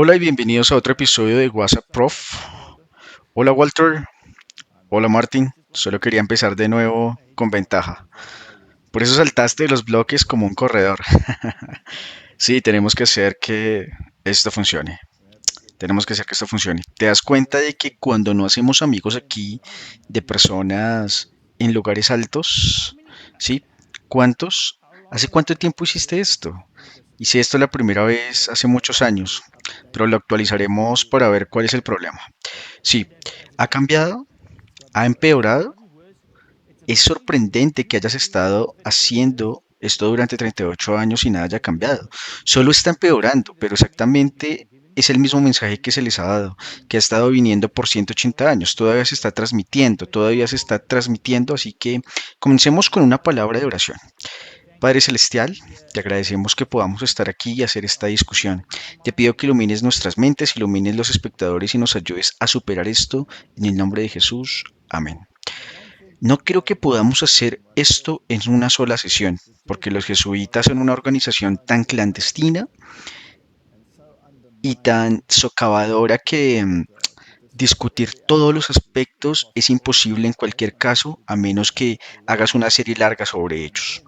Hola y bienvenidos a otro episodio de WhatsApp Prof. Hola Walter, hola Martin. Solo quería empezar de nuevo con ventaja. Por eso saltaste de los bloques como un corredor. Sí, tenemos que hacer que esto funcione. Tenemos que hacer que esto funcione. ¿Te das cuenta de que cuando no hacemos amigos aquí de personas en lugares altos? ¿Sí? ¿Cuántos? ¿Hace cuánto tiempo hiciste esto? Hice esto la primera vez hace muchos años, pero lo actualizaremos para ver cuál es el problema. Sí, ha cambiado, ha empeorado. Es sorprendente que hayas estado haciendo esto durante 38 años y nada haya cambiado. Solo está empeorando, pero exactamente es el mismo mensaje que se les ha dado, que ha estado viniendo por 180 años. Todavía se está transmitiendo, así que comencemos con una palabra de oración. Padre Celestial, te agradecemos que podamos estar aquí y hacer esta discusión. Te pido que ilumines nuestras mentes, ilumines los espectadores y nos ayudes a superar esto en el nombre de Jesús. Amén. No creo que podamos hacer esto en una sola sesión, porque los jesuitas son una organización tan clandestina y tan socavadora que discutir todos los aspectos es imposible en cualquier caso, a menos que hagas una serie larga sobre ellos.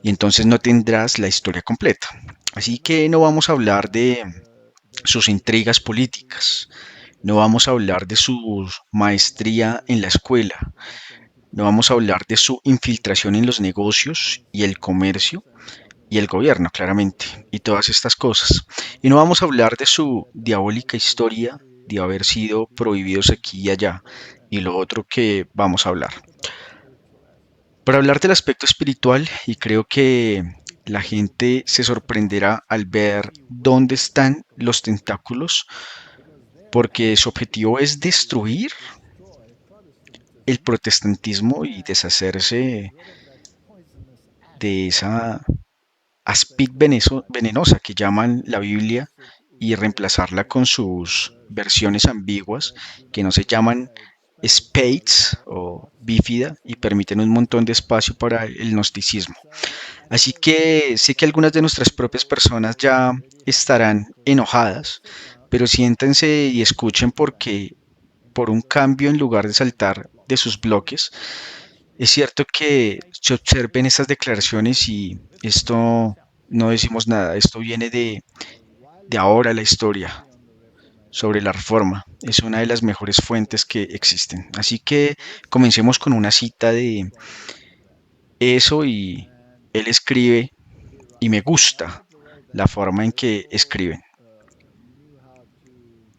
Y entonces no tendrás la historia completa. Así que no vamos a hablar de sus intrigas políticas, no vamos a hablar de su maestría en la escuela, no vamos a hablar de su infiltración en los negocios y el comercio y el gobierno, claramente, y todas estas cosas. Y no vamos a hablar de su diabólica historia de haber sido prohibidos aquí y allá, y lo otro que vamos a hablar. Para hablar del aspecto espiritual, y creo que la gente se sorprenderá al ver dónde están los tentáculos, porque su objetivo es destruir el protestantismo y deshacerse de esa aspid venenosa que llaman la Biblia y reemplazarla con sus versiones ambiguas que no se llaman spades o bífida y permiten un montón de espacio para el gnosticismo. Así que sé que algunas de nuestras propias personas ya estarán enojadas, pero siéntense y escuchen porque por un cambio en lugar de saltar de sus bloques, es cierto que se observen estas declaraciones y esto no decimos nada, esto viene de ahora la historia sobre la reforma. Es una de las mejores fuentes que existen. Así que comencemos con una cita de eso y él escribe y me gusta la forma en que escriben.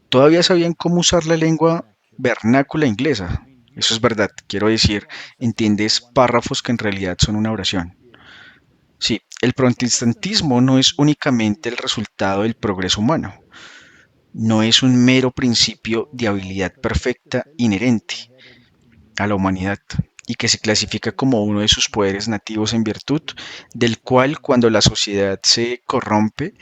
Todavía sabían cómo usar la lengua vernácula inglesa. Eso es verdad, quiero decir, entiendes párrafos que en realidad son una oración. Sí, el protestantismo no es únicamente el resultado del progreso humano, no es un mero principio de habilidad perfecta inherente a la humanidad y que se clasifica como uno de sus poderes nativos en virtud del cual cuando la sociedad se corrompe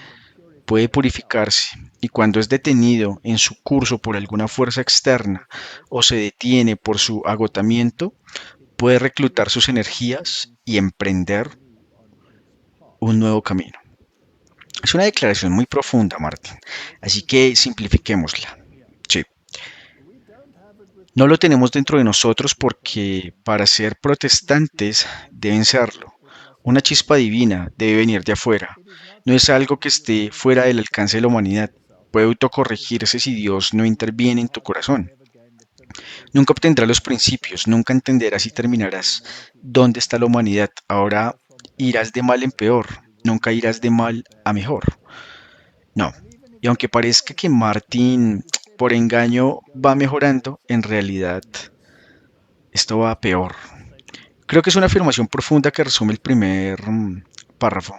puede purificarse y cuando es detenido en su curso por alguna fuerza externa o se detiene por su agotamiento, puede reclutar sus energías y emprender un nuevo camino. Es una declaración muy profunda, Martín, así que simplifiquémosla. Sí, no lo tenemos dentro de nosotros porque para ser protestantes deben serlo. Una chispa divina debe venir de afuera. No es algo que esté fuera del alcance de la humanidad. Puede autocorregirse si Dios no interviene en tu corazón. Nunca obtendrás los principios, nunca entenderás y terminarás dónde está la humanidad. Ahora irás de mal en peor, nunca irás de mal a mejor. No. Y aunque parezca que Martin por engaño va mejorando, en realidad esto va a peor. Creo que es una afirmación profunda que resume el primer párrafo.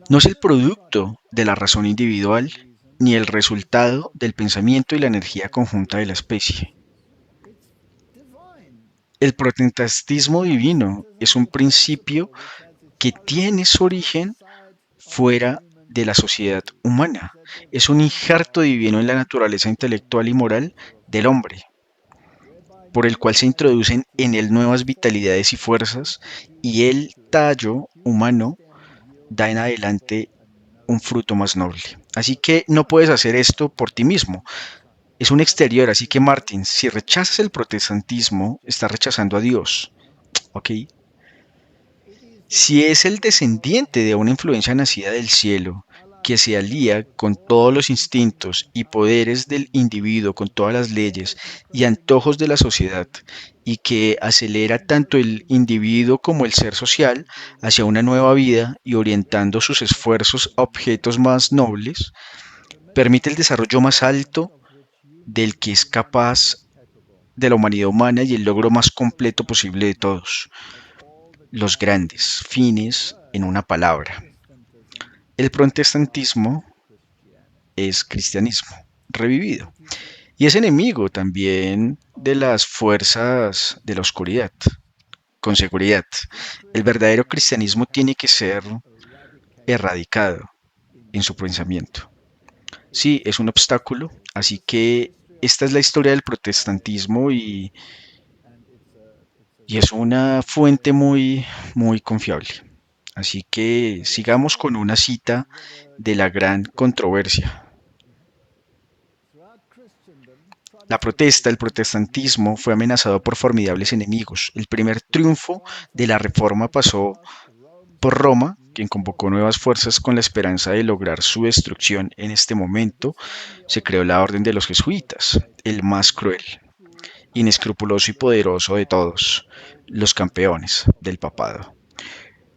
No es el producto de la razón individual ni el resultado del pensamiento y la energía conjunta de la especie. El protestantismo divino es un principio que tiene su origen fuera de la sociedad humana. Es un injerto divino en la naturaleza intelectual y moral del hombre, por el cual se introducen en él nuevas vitalidades y fuerzas, y el tallo humano da en adelante un fruto más noble. Así que no puedes hacer esto por ti mismo. Es un exterior, así que Martin, si rechazas el protestantismo, estás rechazando a Dios. ¿Ok? Si es el descendiente de una influencia nacida del cielo, que se alía con todos los instintos y poderes del individuo, con todas las leyes y antojos de la sociedad, y que acelera tanto el individuo como el ser social hacia una nueva vida y orientando sus esfuerzos a objetos más nobles, permite el desarrollo más alto del que es capaz de la humanidad humana y el logro más completo posible de todos, los grandes fines en una palabra. El protestantismo es cristianismo revivido y es enemigo también de las fuerzas de la oscuridad, con seguridad. El verdadero cristianismo tiene que ser erradicado en su pensamiento. Sí, es un obstáculo, así que esta es la historia del protestantismo y es una fuente muy confiable. Así que sigamos con una cita de la gran controversia. La protesta, el protestantismo, fue amenazado por formidables enemigos. El primer triunfo de la Reforma pasó por Roma, quien convocó nuevas fuerzas con la esperanza de lograr su destrucción. En este momento se creó la Orden de los Jesuitas, el más cruel, inescrupuloso y poderoso de todos, los campeones del papado.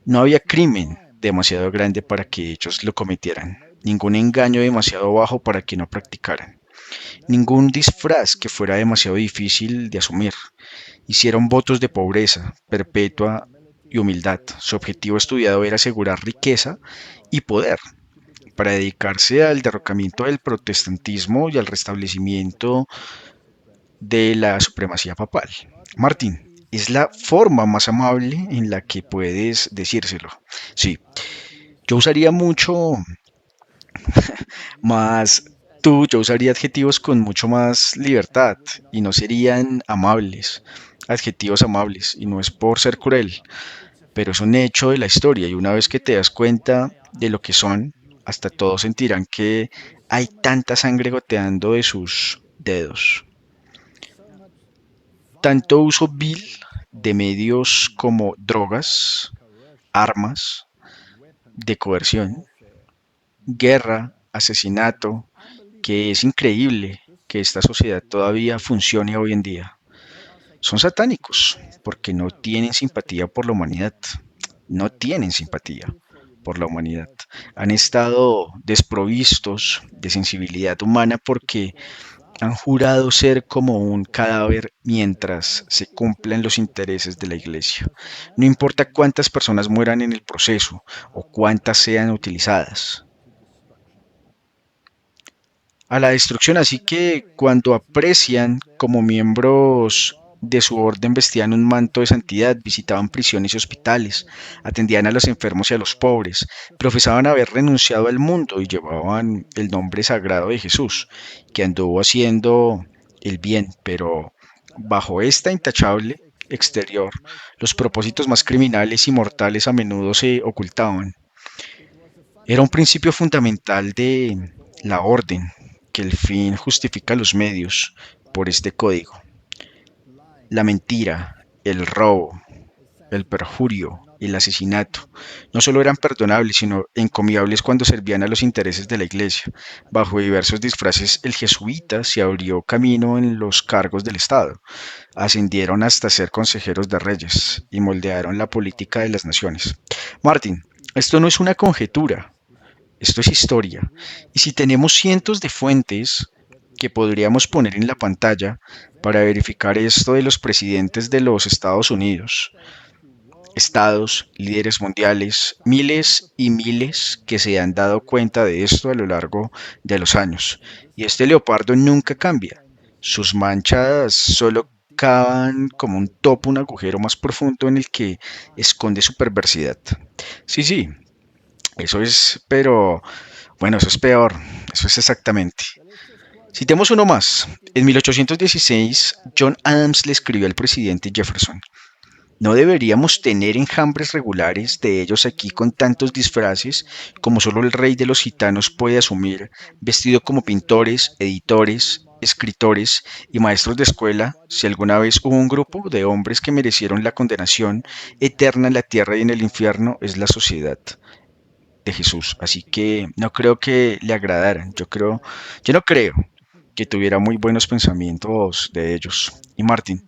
No había crimen demasiado grande para que ellos lo cometieran, ningún engaño demasiado bajo para que no practicaran, ningún disfraz que fuera demasiado difícil de asumir. Hicieron votos de pobreza perpetua y humildad. Su objetivo estudiado era asegurar riqueza y poder para dedicarse al derrocamiento del protestantismo y al restablecimiento de la supremacía papal. Martín, es la forma más amable en la que puedes decírselo. Sí, yo usaría mucho más yo usaría adjetivos con mucho más libertad y no serían amables, adjetivos amables, y no es por ser cruel, pero es un hecho de la historia y una vez que te das cuenta de lo que son, hasta todos sentirán que hay tanta sangre goteando de sus dedos. Tanto uso vil de medios como drogas, armas, de coerción, guerra, asesinato, que es increíble que esta sociedad todavía funcione hoy en día. Son satánicos porque no tienen simpatía por la humanidad, no tienen simpatía por la humanidad. Han estado desprovistos de sensibilidad humana porque han jurado ser como un cadáver mientras se cumplen los intereses de la iglesia. No importa cuántas personas mueran en el proceso o cuántas sean utilizadas a la destrucción. Así que cuando aprecian como miembros de su orden vestían un manto de santidad, visitaban prisiones y hospitales, atendían a los enfermos y a los pobres, profesaban haber renunciado al mundo y llevaban el nombre sagrado de Jesús, que anduvo haciendo el bien, pero bajo esta intachable exterior, los propósitos más criminales y mortales a menudo se ocultaban. Era un principio fundamental de la orden, que el fin justifica los medios por este código. La mentira, el robo, el perjurio, el asesinato, no solo eran perdonables, sino encomiables cuando servían a los intereses de la Iglesia. Bajo diversos disfraces, el jesuita se abrió camino en los cargos del Estado, ascendieron hasta ser consejeros de reyes y moldearon la política de las naciones. Martin, esto no es una conjetura, esto es historia. Y si tenemos cientos de fuentes que podríamos poner en la pantalla para verificar esto de los presidentes de los Estados Unidos, estados, líderes mundiales, miles y miles que se han dado cuenta de esto a lo largo de los años. Y este leopardo nunca cambia. Sus manchas solo cavan como un topo, un agujero más profundo en el que esconde su perversidad. Sí, sí, eso es, pero bueno, eso es peor, eso es exactamente. Citemos uno más. En 1816, John Adams le escribió al presidente Jefferson: No deberíamos tener enjambres regulares de ellos aquí con tantos disfraces como solo el rey de los gitanos puede asumir, vestido como pintores, editores, escritores y maestros de escuela, si alguna vez hubo un grupo de hombres que merecieron la condenación eterna en la tierra y en el infierno, es la sociedad de Jesús. Así que no creo que le agradaran. Yo no creo que tuviera muy buenos pensamientos de ellos. Y Martín,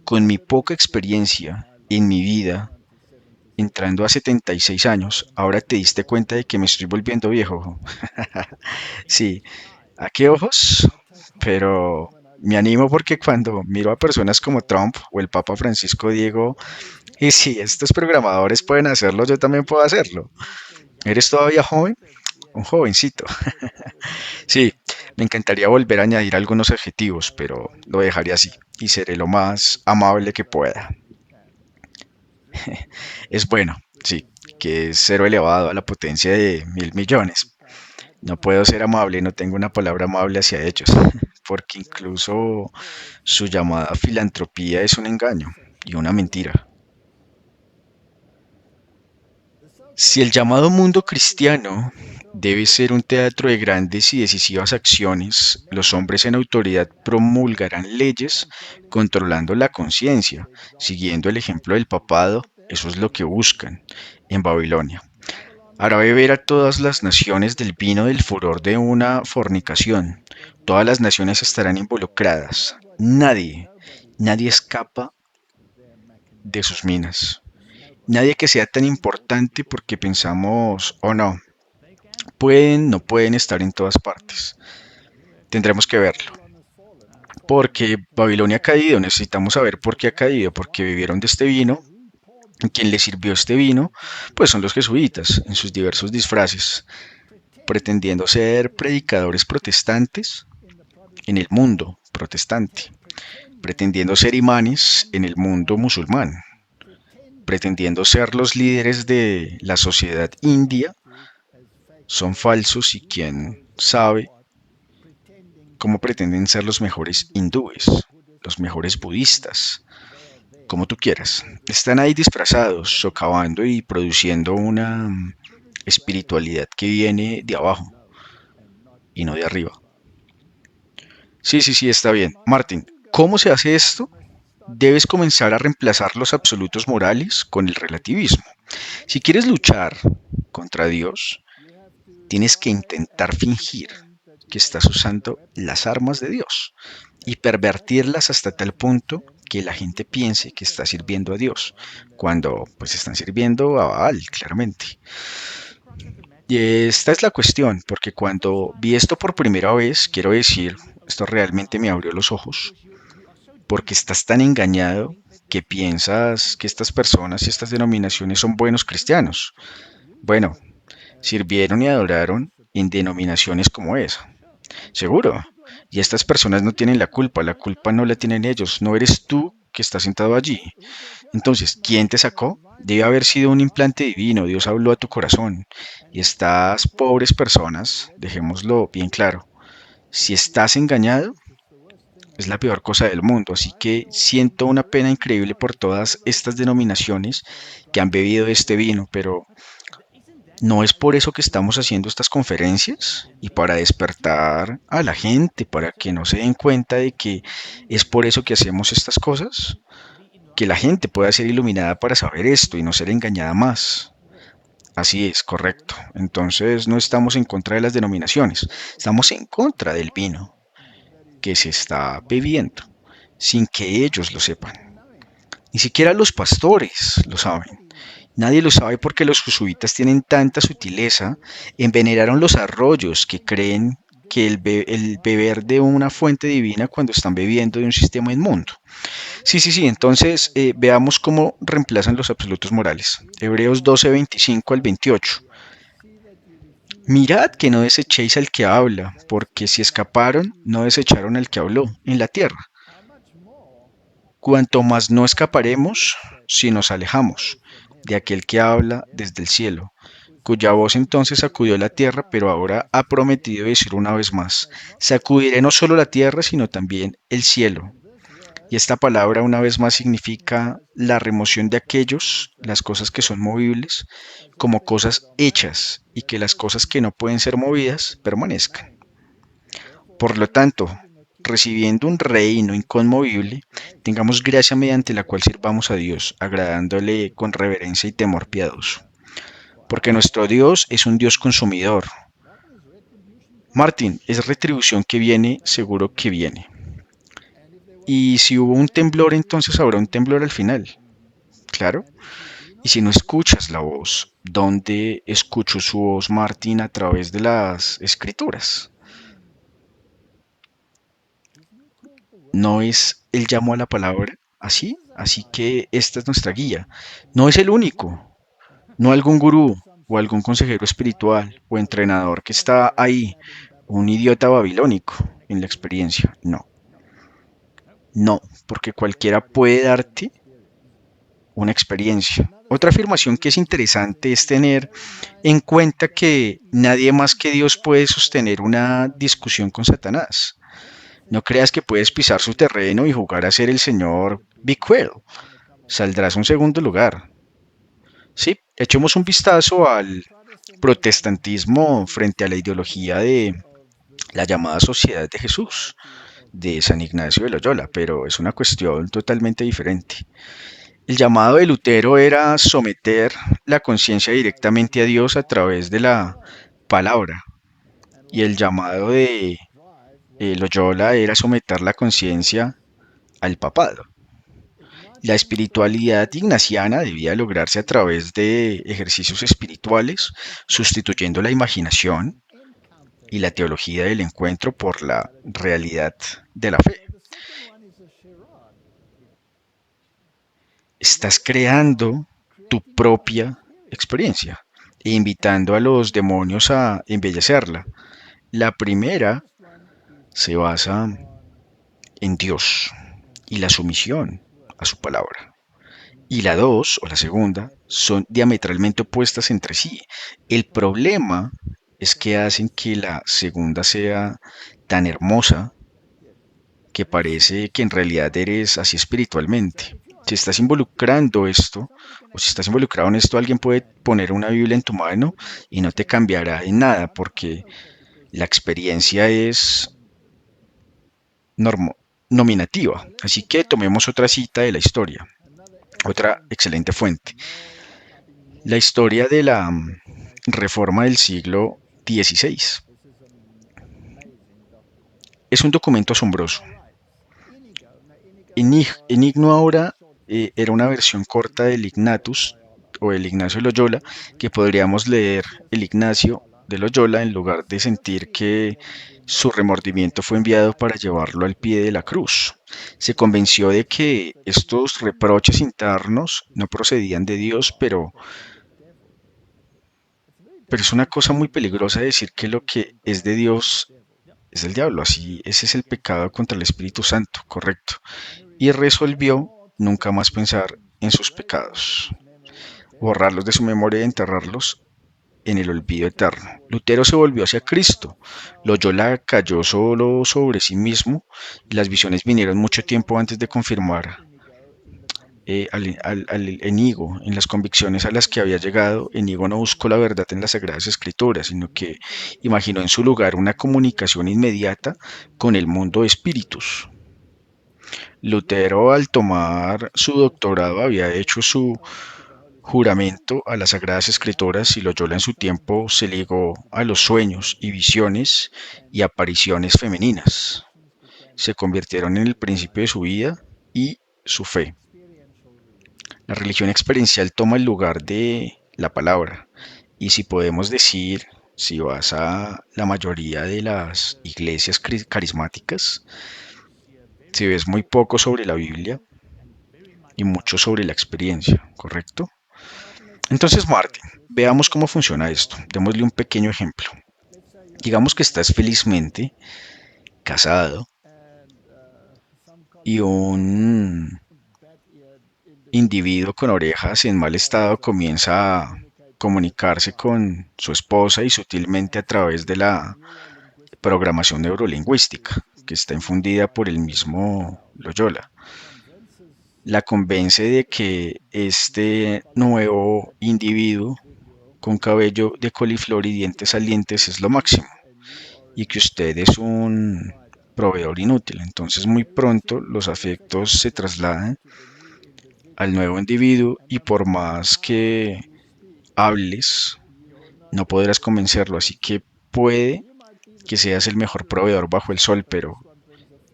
con mi poca experiencia en mi vida, entrando a 76 años, ahora te diste cuenta de que me estoy volviendo viejo. Sí, ¿a qué ojos? Pero me animo porque cuando miro a personas como Trump o el Papa Francisco digo, y si estos programadores pueden hacerlo, yo también puedo hacerlo. ¿Eres todavía joven? Un jovencito. Sí, me encantaría volver a añadir algunos adjetivos, pero lo dejaré así y seré lo más amable que pueda. Es bueno, sí, que es cero elevado a la potencia de 1.000 millones. No puedo ser amable, no tengo una palabra amable hacia ellos, porque incluso su llamada filantropía es un engaño y una mentira. Si el llamado mundo cristiano debe ser un teatro de grandes y decisivas acciones, los hombres en autoridad promulgarán leyes controlando la conciencia, siguiendo el ejemplo del papado, eso es lo que buscan en Babilonia. Hará beber a todas las naciones del vino del furor de una fornicación. Todas las naciones estarán involucradas. Nadie escapa de sus minas. Nadie que sea tan importante porque pensamos, o no, no pueden estar en todas partes. Tendremos que verlo. Porque Babilonia ha caído, necesitamos saber por qué ha caído, porque bebieron de este vino. Quien le sirvió este vino, pues son los jesuitas, en sus diversos disfraces, pretendiendo ser predicadores protestantes en el mundo protestante, pretendiendo ser imanes en el mundo musulmán, pretendiendo ser los líderes de la sociedad india, son falsos y quien sabe cómo pretenden ser los mejores hindúes, los mejores budistas, como tú quieras. Están ahí disfrazados, socavando y produciendo una espiritualidad que viene de abajo y no de arriba. Sí, sí, sí, está bien. Martín, ¿cómo se hace esto? Debes comenzar a reemplazar los absolutos morales con el relativismo. Si quieres luchar contra Dios, tienes que intentar fingir que estás usando las armas de Dios y pervertirlas hasta tal punto que la gente piense que está sirviendo a Dios, cuando pues están sirviendo a Baal, claramente. Y esta es la cuestión, porque cuando vi esto por primera vez, quiero decir, esto realmente me abrió los ojos, porque estás tan engañado que piensas que estas personas y estas denominaciones son buenos cristianos. Bueno, sirvieron y adoraron en denominaciones como esa. Seguro. Y estas personas no tienen la culpa no la tienen ellos, no eres tú que estás sentado allí. Entonces, ¿quién te sacó? Debe haber sido un implante divino, Dios habló a tu corazón. Y estas pobres personas, dejémoslo bien claro, si estás engañado, es la peor cosa del mundo, así que siento una pena increíble por todas estas denominaciones que han bebido de este vino, pero ¿no es por eso que estamos haciendo estas conferencias? Y para despertar a la gente, para que no se den cuenta de que es por eso que hacemos estas cosas, que la gente pueda ser iluminada para saber esto y no ser engañada más. Así es, correcto. Entonces no estamos en contra de las denominaciones, estamos en contra del vino que se está bebiendo sin que ellos lo sepan. Ni siquiera los pastores lo saben. Nadie lo sabe porque los jesuitas tienen tanta sutileza, envenenaron los arroyos que creen que el beber de una fuente divina cuando están bebiendo de un sistema inmundo. Sí, sí, sí, entonces veamos cómo reemplazan los absolutos morales. Hebreos 12, 25 al 28. Mirad que no desechéis al que habla, porque si escaparon, no desecharon al que habló en la tierra. Cuanto más no escaparemos si nos alejamos de aquel que habla desde el cielo, cuya voz entonces sacudió la tierra, pero ahora ha prometido decir una vez más, sacudiré no solo la tierra, sino también el cielo. Y esta palabra una vez más significa la remoción de aquellos, las cosas que son movibles, como cosas hechas y que las cosas que no pueden ser movidas permanezcan. Por lo tanto, recibiendo un reino inconmovible, tengamos gracia mediante la cual sirvamos a Dios, agradándole con reverencia y temor piadoso. Porque nuestro Dios es un Dios consumidor. Martín, es retribución que viene, seguro que viene. Y si hubo un temblor, entonces habrá un temblor al final. Claro. Y si no escuchas la voz, ¿dónde escucho su voz, Martín? A través de las escrituras. No es el llamo a la palabra, así. Así que esta es nuestra guía. No es el único, no algún gurú o algún consejero espiritual o entrenador que está ahí, un idiota babilónico en la experiencia. No, no, porque cualquiera puede darte una experiencia. Otra afirmación que es interesante es tener en cuenta que nadie más que Dios puede sostener una discusión con Satanás. No creas que puedes pisar su terreno y jugar a ser el señor Big Quail. Saldrás un segundo lugar. Sí, echemos un vistazo al protestantismo frente a la ideología de la llamada Sociedad de Jesús, de San Ignacio de Loyola, pero es una cuestión totalmente diferente. El llamado de Lutero era someter la conciencia directamente a Dios a través de la palabra, y el llamado de Loyola era someter la conciencia al papado. La espiritualidad ignaciana debía lograrse a través de ejercicios espirituales, sustituyendo la imaginación y la teología del encuentro por la realidad de la fe. Estás creando tu propia experiencia e invitando a los demonios a embellecerla. La primera se basa en Dios y la sumisión a su palabra. Y la dos, o la segunda, son diametralmente opuestas entre sí. El problema es que hacen que la segunda sea tan hermosa que parece que en realidad eres así espiritualmente. Si estás involucrando esto, o si estás involucrado en esto, alguien puede poner una Biblia en tu mano y no te cambiará en nada, porque la experiencia es normo- nominativa. Así que tomemos otra cita de la historia, otra excelente fuente. La historia de la reforma del siglo XVI. Es un documento asombroso. Enigno ahora era una versión corta del Ignatus o el Ignacio de Loyola, que podríamos leer el Ignacio de Loyola en lugar de sentir que su remordimiento fue enviado para llevarlo al pie de la cruz. Se convenció de que estos reproches internos no procedían de Dios, pero es una cosa muy peligrosa decir que lo que es de Dios es del diablo. Así, ese es el pecado contra el Espíritu Santo, correcto. Y resolvió nunca más pensar en sus pecados, borrarlos de su memoria y enterrarlos en el olvido eterno. Lutero se volvió hacia Cristo. Loyola cayó solo sobre sí mismo y las visiones vinieron mucho tiempo antes de confirmar al Enigo en las convicciones a las que había llegado. Enigo no buscó la verdad en las Sagradas Escrituras, sino que imaginó en su lugar una comunicación inmediata con el mundo de espíritus. Lutero, al tomar su doctorado, había hecho su juramento a las Sagradas Escrituras y Loyola en su tiempo se ligó a los sueños y visiones y apariciones femeninas. Se convirtieron en el principio de su vida y su fe. La religión experiencial toma el lugar de la palabra. Y si podemos decir, si vas a la mayoría de las iglesias carismáticas, si ves muy poco sobre la Biblia y mucho sobre la experiencia, ¿correcto? Entonces, Martín, veamos cómo funciona esto. Démosle un pequeño ejemplo. Digamos que estás felizmente casado y un individuo con orejas en mal estado comienza a comunicarse con su esposa y sutilmente a través de la programación neurolingüística. que está infundida por el mismo Loyola. La convence de que este nuevo individuo con cabello de coliflor y dientes salientes es lo máximo y que usted es un proveedor inútil. Entonces muy pronto los afectos se trasladan al nuevo individuo y por más que hables, no podrás convencerlo. Así que puede que seas el mejor proveedor bajo el sol, pero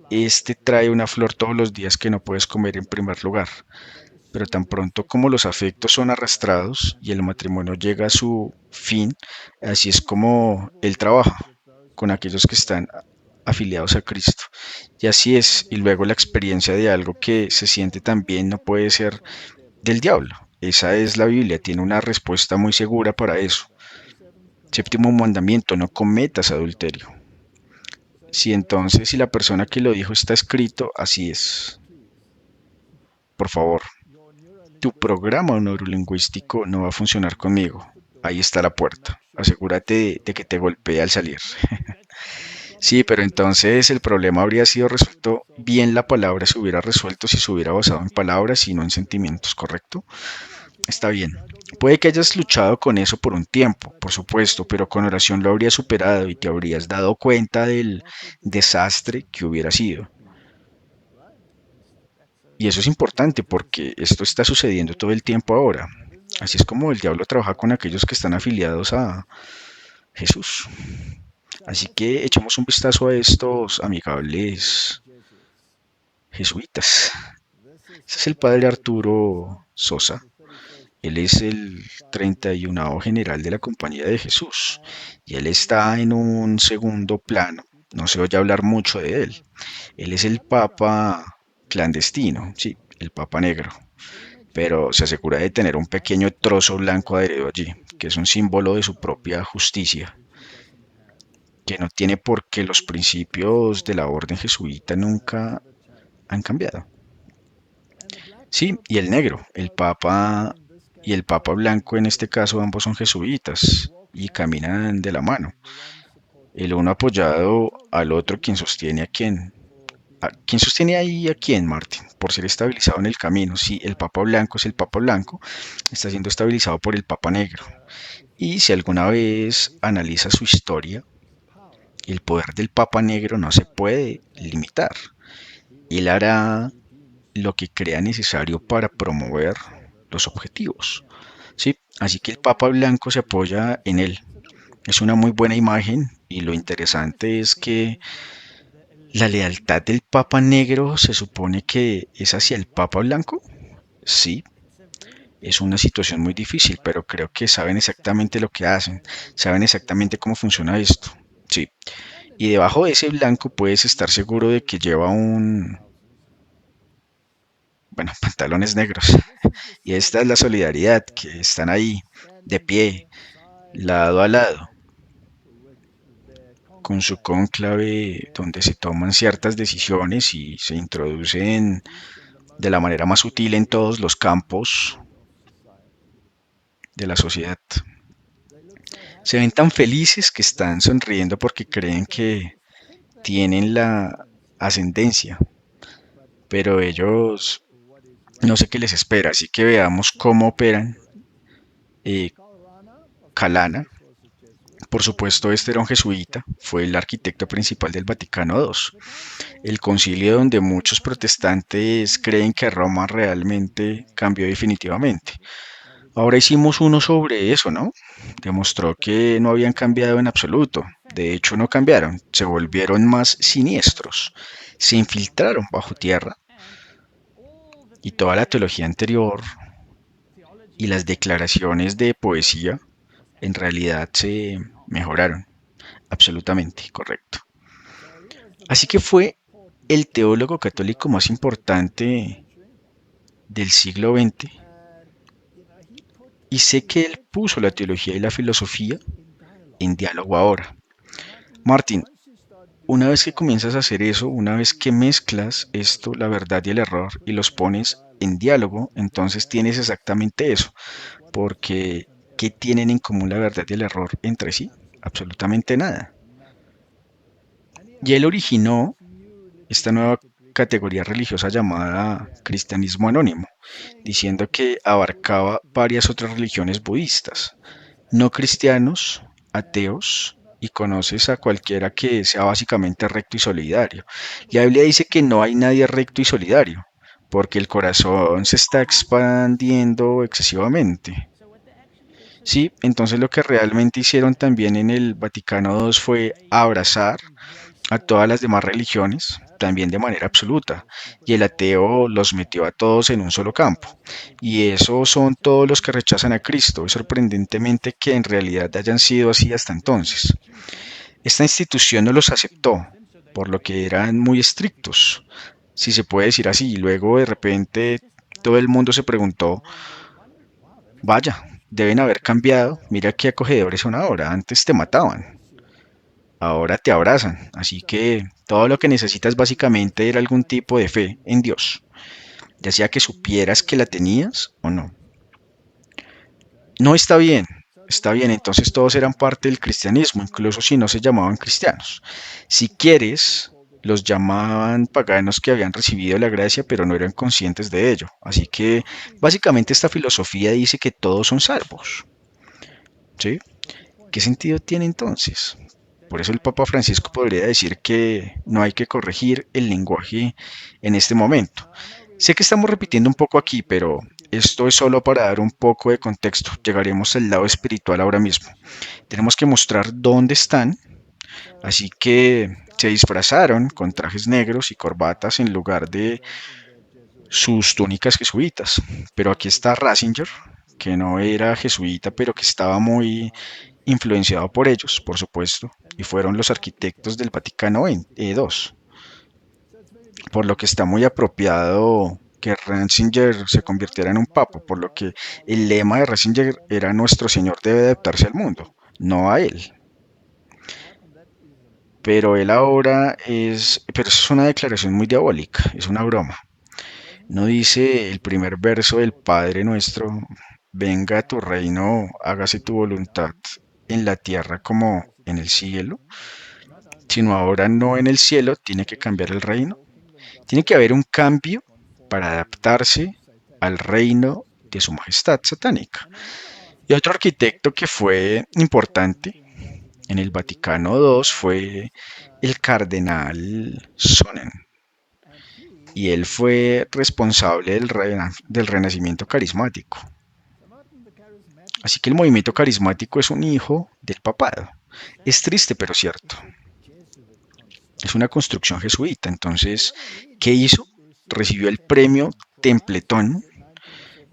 este trae una flor todos los días que no puedes comer en primer lugar. Pero tan pronto como los afectos son arrastrados y el matrimonio llega a su fin, así es como él trabaja con aquellos que están afiliados a Cristo. Y así es, y luego la experiencia de algo que se siente tan bien no puede ser del diablo. Esa es la Biblia, tiene una respuesta muy segura para eso. Séptimo mandamiento, no cometas adulterio. Si la persona que lo dijo está escrito, así es. Por favor, tu programa neurolingüístico no va a funcionar conmigo. Ahí está la puerta. Asegúrate de que te golpee al salir. Sí, pero entonces el problema habría sido resuelto bien, la palabra se hubiera resuelto si se hubiera basado en palabras y no en sentimientos, ¿correcto? Está bien. Puede que hayas luchado con eso por un tiempo, por supuesto, pero con oración lo habrías superado y te habrías dado cuenta del desastre que hubiera sido. Y eso es importante porque esto está sucediendo todo el tiempo ahora. Así es como el diablo trabaja con aquellos que están afiliados a Jesús. Así que echemos un vistazo a estos amigables jesuitas. Este es el padre Arturo Sosa. Él es el 31º general de la Compañía de Jesús y él está en un segundo plano. No se oye hablar mucho de él. Él es el papa clandestino, sí, el papa negro, pero se asegura de tener un pequeño trozo blanco adherido allí, que es un símbolo de su propia justicia, que no tiene por qué los principios de la orden jesuita nunca han cambiado. Sí, y el negro, el papa y el papa blanco en este caso ambos son jesuitas y caminan de la mano, el uno apoyado al otro quien sostiene a quien. ¿Quién sostiene ahí a quién, Martín? Por ser estabilizado en el camino. Si el Papa Blanco es el Papa Blanco, está siendo estabilizado por el Papa Negro. Y si alguna vez analiza su historia, el poder del Papa Negro no se puede limitar. Él hará lo que crea necesario para promover los objetivos. ¿Sí? Así que el Papa Blanco se apoya en él. Es una muy buena imagen y lo interesante es que la lealtad del Papa Negro se supone que es hacia el Papa Blanco. Sí, es una situación muy difícil, pero creo que saben exactamente lo que hacen, saben exactamente cómo funciona esto. Sí, y debajo de ese blanco puedes estar seguro de que lleva bueno, pantalones negros. Y esta es la solidaridad, que están ahí, de pie, lado a lado, con su cónclave donde se toman ciertas decisiones y se introducen de la manera más sutil en todos los campos de la sociedad. Se ven tan felices que están sonriendo porque creen que tienen la ascendencia, pero ellos no sé qué les espera, así que veamos cómo operan. Eh, Calana, por supuesto, este era un jesuita, fue el arquitecto principal del Vaticano II, el concilio donde muchos protestantes creen que Roma realmente cambió definitivamente. Ahora hicimos uno sobre eso, ¿no? Demostró que no habían cambiado en absoluto. De hecho, no cambiaron, se volvieron más siniestros. Se infiltraron bajo tierra y toda la teología anterior y las declaraciones de poesía en realidad se mejoraron. Absolutamente, correcto. Así que fue el teólogo católico más importante del siglo XX y sé que él puso la teología y la filosofía en diálogo ahora. Martin, una vez que comienzas a hacer eso, una vez que mezclas esto, la verdad y el error, y los pones en diálogo, entonces tienes exactamente eso. Porque, ¿qué tienen en común la verdad y el error entre sí? Absolutamente nada. Y él originó esta nueva categoría religiosa llamada cristianismo anónimo, diciendo que abarcaba varias otras religiones budistas, no cristianos, ateos, y conoces a cualquiera que sea básicamente recto y solidario. La Biblia dice que no hay nadie recto y solidario, porque el corazón se está expandiendo excesivamente. Sí, entonces lo que realmente hicieron también en el Vaticano II fue abrazar a todas las demás religiones, también de manera absoluta, y el ateo los metió a todos en un solo campo. Y esos son todos los que rechazan a Cristo. Es sorprendentemente que en realidad hayan sido así hasta entonces. Esta institución no los aceptó, por lo que eran muy estrictos, si se puede decir así. Y luego de repente todo el mundo se preguntó, vaya, deben haber cambiado, mira qué acogedores son ahora, antes te mataban, ahora te abrazan. Así que todo lo que necesitas básicamente era algún tipo de fe en Dios, ya sea que supieras que la tenías o no. No está bien, entonces todos eran parte del cristianismo, incluso si no se llamaban cristianos. Si quieres, los llamaban paganos que habían recibido la gracia pero no eran conscientes de ello. Así que básicamente esta filosofía dice que todos son salvos. ¿Sí? ¿Qué sentido tiene entonces? Por eso el Papa Francisco podría decir que no hay que corregir el lenguaje en este momento. Sé que estamos repitiendo un poco aquí, pero esto es solo para dar un poco de contexto. Llegaremos al lado espiritual ahora mismo. Tenemos que mostrar dónde están, así que se disfrazaron con trajes negros y corbatas en lugar de sus túnicas jesuitas. Pero aquí está Ratzinger, que no era jesuita, pero que estaba muy influenciado por ellos, por supuesto, y fueron los arquitectos del Vaticano II, por lo que está muy apropiado que Ratzinger se convirtiera en un papa, por lo que el lema de Ratzinger era nuestro Señor debe adaptarse al mundo, no a él. Pero él ahora pero eso es una declaración muy diabólica, es una broma. No dice el primer verso del Padre nuestro, venga a tu reino, hágase tu voluntad en la tierra como en el cielo, sino ahora no en el cielo, tiene que cambiar el reino. Tiene que haber un cambio para adaptarse al reino de su majestad satánica. Y otro arquitecto que fue importante en el Vaticano II fue el cardenal Sonnen. Y él fue responsable del renacimiento carismático. Así que el movimiento carismático es un hijo del papado. Es triste, pero cierto. Es una construcción jesuita. Entonces, ¿qué hizo? Recibió el premio Templetón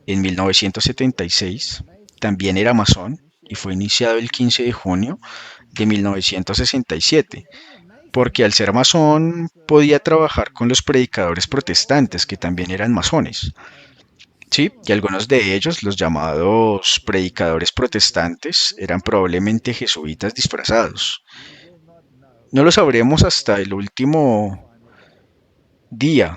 en 1976. También era masón y fue iniciado el 15 de junio de 1967, porque al ser masón podía trabajar con los predicadores protestantes, que también eran masones. Sí, y algunos de ellos, los llamados predicadores protestantes, eran probablemente jesuitas disfrazados. No lo sabremos hasta el último día,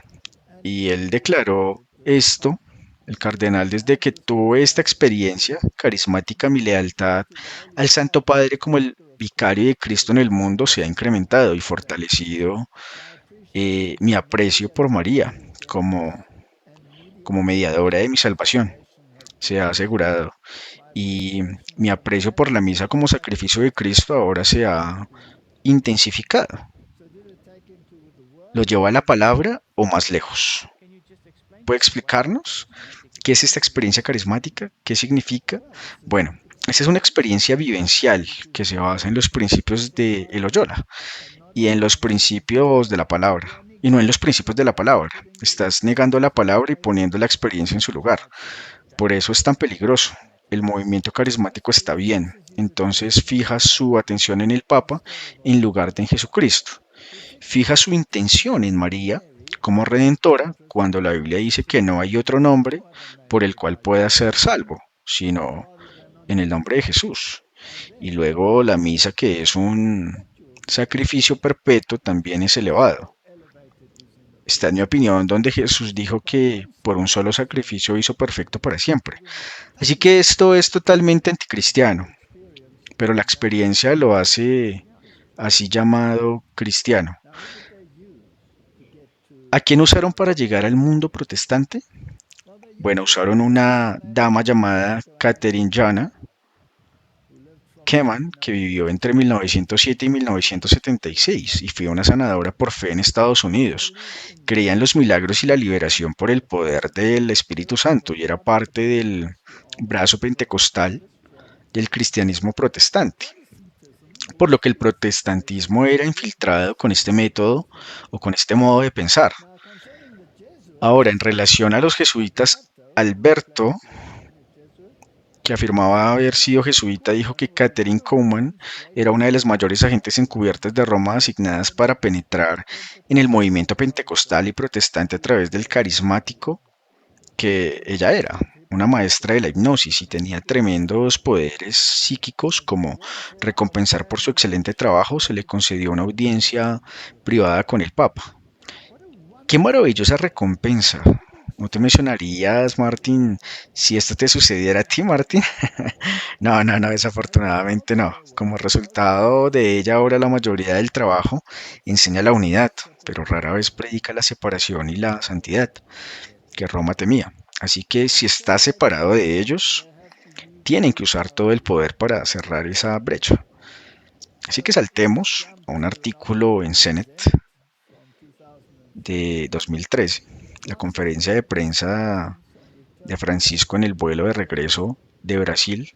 y él declaró esto, el cardenal, desde que tuve esta experiencia carismática, mi lealtad al Santo Padre como el vicario de Cristo en el mundo se ha incrementado y fortalecido mi aprecio por María como, como mediadora de mi salvación. Se ha asegurado. Y mi aprecio por la misa como sacrificio de Cristo ahora se ha intensificado. ¿Lo llevó a la palabra o más lejos? ¿Puede explicarnos qué es esta experiencia carismática? ¿Qué significa? Bueno, esta es una experiencia vivencial que se basa en los principios de El Loyola y en los principios de la palabra, y no en los principios de la palabra. Estás negando la palabra y poniendo la experiencia en su lugar. Por eso es tan peligroso. El movimiento carismático está bien, entonces fija su atención en el Papa en lugar de en Jesucristo. Fija su intención en María como redentora cuando la Biblia dice que no hay otro nombre por el cual pueda ser salvo, sino en el nombre de Jesús. Y luego la misa, que es un sacrificio perpetuo, también es elevado. Está en mi opinión donde Jesús dijo que por un solo sacrificio hizo perfecto para siempre. Así que esto es totalmente anticristiano, pero la experiencia lo hace así llamado cristiano. ¿A quién usaron para llegar al mundo protestante? Bueno, usaron una dama llamada Catherine Jana Keman, que vivió entre 1907 y 1976 y fue una sanadora por fe en Estados Unidos. Creía en los milagros y la liberación por el poder del Espíritu Santo y era parte del brazo pentecostal del cristianismo protestante, por lo que el protestantismo era infiltrado con este método o con este modo de pensar. Ahora, en relación a los jesuitas, Alberto, que afirmaba haber sido jesuita, dijo que Catherine Kuhlman era una de las mayores agentes encubiertas de Roma asignadas para penetrar en el movimiento pentecostal y protestante a través del carismático que ella era. Una maestra de la hipnosis y tenía tremendos poderes psíquicos como recompensar por su excelente trabajo se le concedió una audiencia privada con el Papa. Qué maravillosa recompensa. ¿No te mencionarías, Martín, si esto te sucediera a ti, Martín? No, no, no, desafortunadamente no. Como resultado de ella, ahora la mayoría del trabajo enseña la unidad, pero rara vez predica la separación y la santidad que Roma temía. Así que si estás separado de ellos, tienen que usar todo el poder para cerrar esa brecha. Así que saltemos a un artículo en CENET de 2013, la conferencia de prensa de Francisco en el vuelo de regreso de Brasil.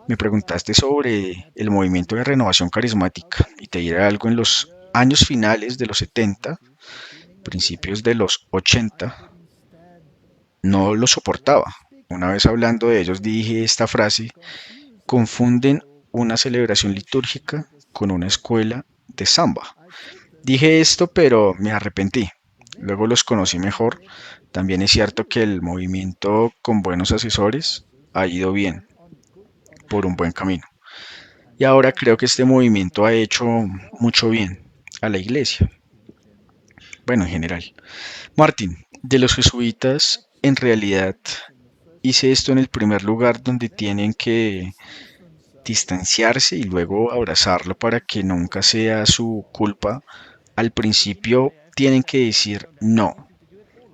Me preguntaste sobre el movimiento de renovación carismática y te diré algo en los años finales de los 70, principios de los 80, no lo soportaba. Una vez hablando de ellos dije esta frase: confunden una celebración litúrgica con una escuela de samba. Dije esto, pero me arrepentí. Luego los conocí mejor. También es cierto que el movimiento con buenos asesores ha ido bien, por un buen camino. Y ahora creo que este movimiento ha hecho mucho bien a la iglesia. Bueno, en general. Martín, de los jesuitas, en realidad hice esto en el primer lugar donde tienen que distanciarse y luego abrazarlo para que nunca sea su culpa. Al principio tienen que decir no,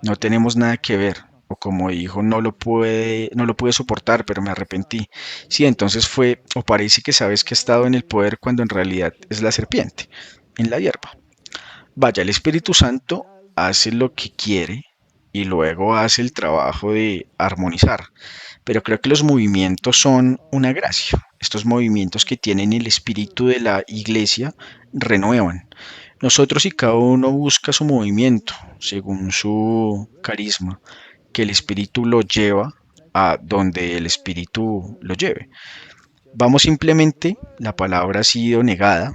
no tenemos nada que ver. O como dijo, no lo pude soportar, pero me arrepentí. Sí, entonces fue, o parece que sabes que ha estado en el poder cuando en realidad es la serpiente, en la hierba. Vaya, el Espíritu Santo hace lo que quiere y luego hace el trabajo de armonizar. Pero creo que los movimientos son una gracia. Estos movimientos que tienen el espíritu de la iglesia renuevan. Nosotros y cada uno busca su movimiento según su carisma, que el espíritu lo lleva a donde el espíritu lo lleve. Vamos simplemente, la palabra ha sido negada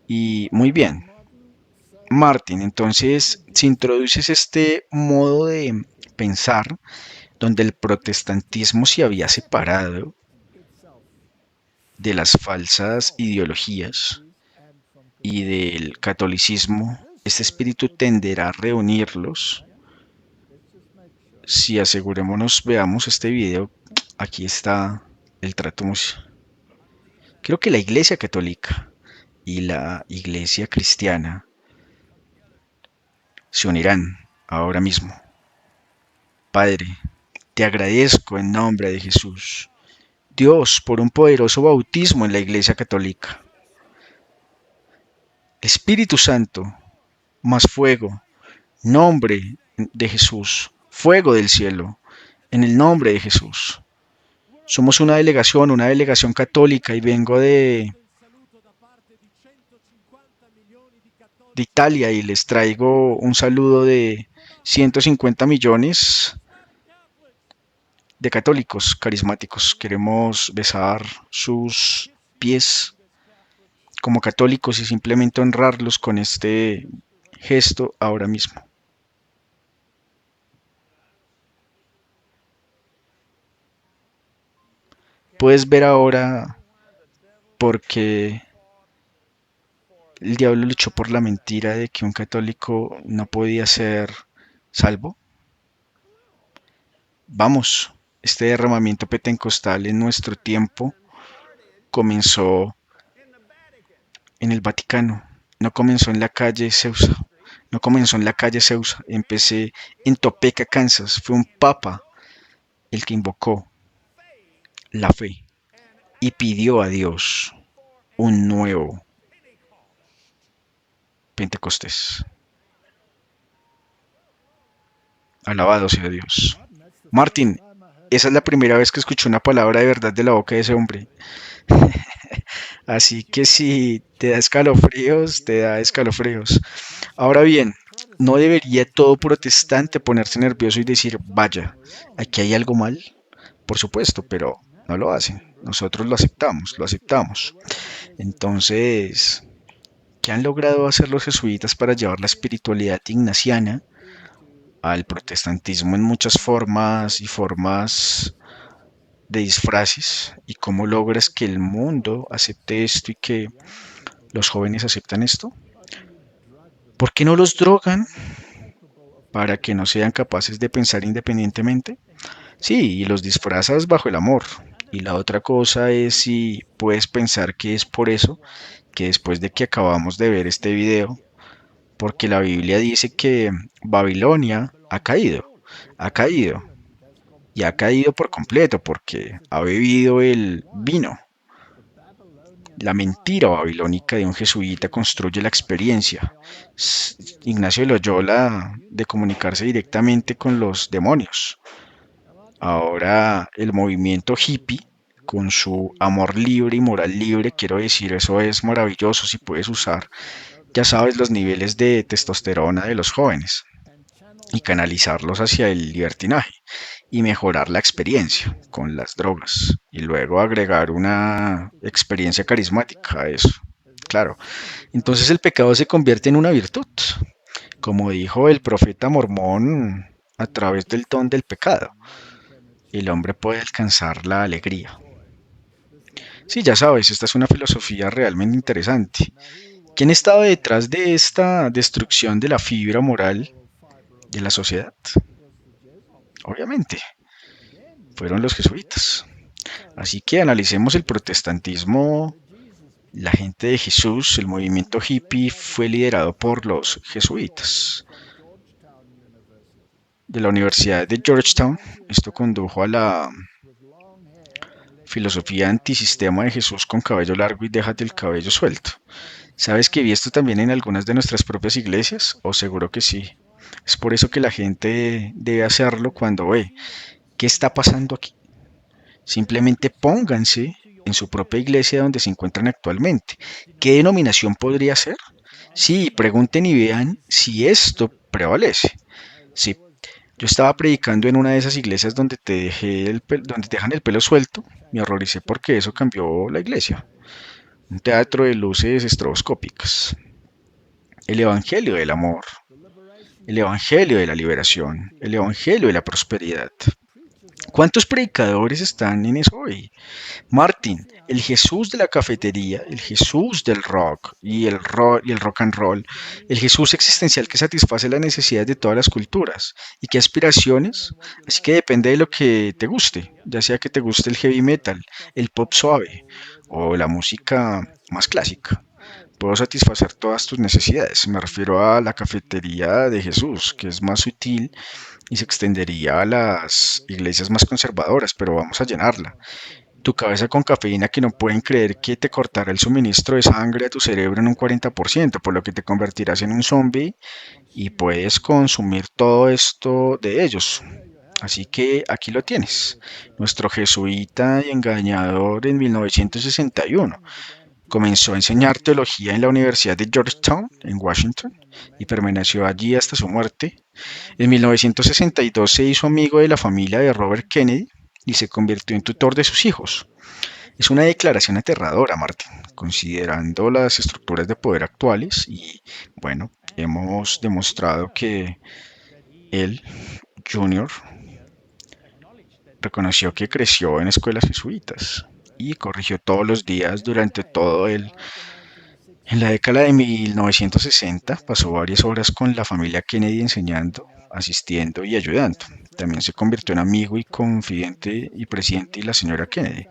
y muy bien. Martin, entonces, si introduces este modo de pensar donde el protestantismo se había separado de las falsas ideologías y del catolicismo, este espíritu tenderá a reunirlos. Si asegurémonos, veamos este video, aquí está el trato musical. Creo que la iglesia católica y la iglesia cristiana se unirán ahora mismo. Padre, te agradezco en nombre de Jesús, Dios, por un poderoso bautismo en la iglesia católica. Espíritu Santo, más fuego, nombre de Jesús, fuego del cielo, en el nombre de Jesús. Somos una delegación católica y vengo de Italia y les traigo un saludo de 150 millones de católicos carismáticos. Queremos besar sus pies como católicos y simplemente honrarlos con este gesto ahora mismo. Puedes ver ahora por qué el diablo luchó por la mentira de que un católico no podía ser salvo. Vamos, este derramamiento pentecostal en nuestro tiempo comenzó en el Vaticano, no comenzó en la calle Ceusa, No comenzó en la calle Ceusa, empecé en Topeka, Kansas. Fue un papa el que invocó la fe y pidió a Dios un nuevo Pentecostés. Alabado sea Dios. Martín, esa es la primera vez que escuché una palabra de verdad de la boca de ese hombre. Así que si te da escalofríos, te da escalofríos. Ahora bien, no debería todo protestante ponerse nervioso y decir, vaya, aquí hay algo mal. Por supuesto, pero no lo hacen. Nosotros lo aceptamos, lo aceptamos. Entonces, ¿qué han logrado hacer los jesuitas para llevar la espiritualidad ignaciana al protestantismo en muchas formas y formas de disfraces? ¿Y cómo logras que el mundo acepte esto y que los jóvenes aceptan esto? ¿Por qué no los drogan para que no sean capaces de pensar independientemente? Sí, y los disfrazas bajo el amor. Y la otra cosa es si puedes pensar que es por eso que después de que acabamos de ver este video, porque la Biblia dice que Babilonia ha caído, y ha caído por completo porque ha bebido el vino. La mentira babilónica de un jesuita construye la experiencia. Ignacio de Loyola de comunicarse directamente con los demonios. Ahora el movimiento hippie, con su amor libre y moral libre, quiero decir, eso es maravilloso si puedes usar, ya sabes, los niveles de testosterona de los jóvenes y canalizarlos hacia el libertinaje y mejorar la experiencia con las drogas y luego agregar una experiencia carismática a eso. Claro, entonces el pecado se convierte en una virtud, como dijo el profeta mormón a través del don del pecado. El hombre puede alcanzar la alegría. Sí, ya sabes, esta es una filosofía realmente interesante. ¿Quién estaba detrás de esta destrucción de la fibra moral de la sociedad? Obviamente, fueron los jesuitas. Así que analicemos el protestantismo. La gente de Jesús, el movimiento hippie, fue liderado por los jesuitas de la Universidad de Georgetown. Esto condujo a la filosofía antisistema de Jesús con cabello largo y déjate el cabello suelto. ¿Sabes que vi esto también en algunas de nuestras propias iglesias? O seguro que sí. Es por eso que la gente debe hacerlo cuando ve qué está pasando aquí. Simplemente pónganse en su propia iglesia donde se encuentran actualmente. ¿Qué denominación podría ser? Sí, pregunten y vean si esto prevalece. Sí, yo estaba predicando en una de esas iglesias donde donde te dejan el pelo suelto. Me horroricé porque eso cambió la iglesia. Un teatro de luces estroboscópicas. El evangelio del amor, el evangelio de la liberación, el evangelio de la prosperidad. ¿Cuántos predicadores están en eso hoy? Martin, el Jesús de la cafetería, el Jesús del rock y el rock and roll, el Jesús existencial que satisface las necesidades de todas las culturas y qué aspiraciones. Así que depende de lo que te guste, ya sea que te guste el heavy metal, el pop suave o la música más clásica. Puedo satisfacer todas tus necesidades. Me refiero a la cafetería de Jesús, que es más sutil y se extendería a las iglesias más conservadoras, pero vamos a llenarla. Tu cabeza con cafeína que no pueden creer que te cortará el suministro de sangre a tu cerebro en un 40%, por lo que te convertirás en un zombie y puedes consumir todo esto de ellos. Así que aquí lo tienes, nuestro jesuita y engañador en 1961. Comenzó a enseñar teología en la Universidad de Georgetown, en Washington, y permaneció allí hasta su muerte. En 1962 se hizo amigo de la familia de Robert Kennedy y se convirtió en tutor de sus hijos. Es una declaración aterradora, Martin, considerando las estructuras de poder actuales y, bueno, hemos demostrado que él, Junior, reconoció que creció en escuelas jesuitas y corrigió todos los días durante todo el En la década de 1960 pasó varias horas con la familia Kennedy enseñando, asistiendo y ayudando. También se convirtió en amigo y confidente y presidente de la señora Kennedy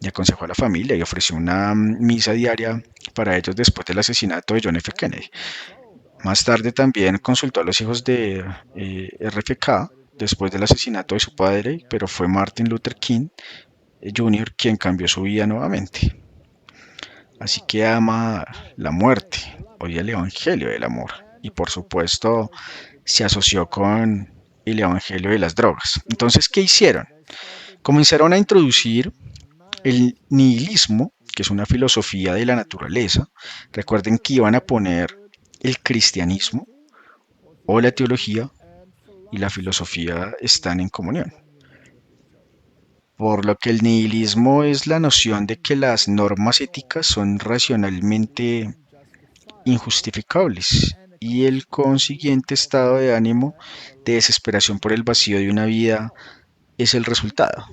y aconsejó a la familia y ofreció una misa diaria para ellos después del asesinato de John F. Kennedy. Más tarde también consultó a los hijos de RFK después del asesinato de su padre, pero fue Martin Luther King Jr. quien cambió su vida nuevamente. Así que ama la muerte, odia el Evangelio del amor y por supuesto se asoció con el Evangelio de las drogas. Entonces, ¿qué hicieron? Comenzaron a introducir el nihilismo, que es una filosofía de la naturaleza. Recuerden que iban a poner el cristianismo o la teología y la filosofía están en comunión. Por lo que el nihilismo es la noción de que las normas éticas son racionalmente injustificables y el consiguiente estado de ánimo de desesperación por el vacío de una vida es el resultado.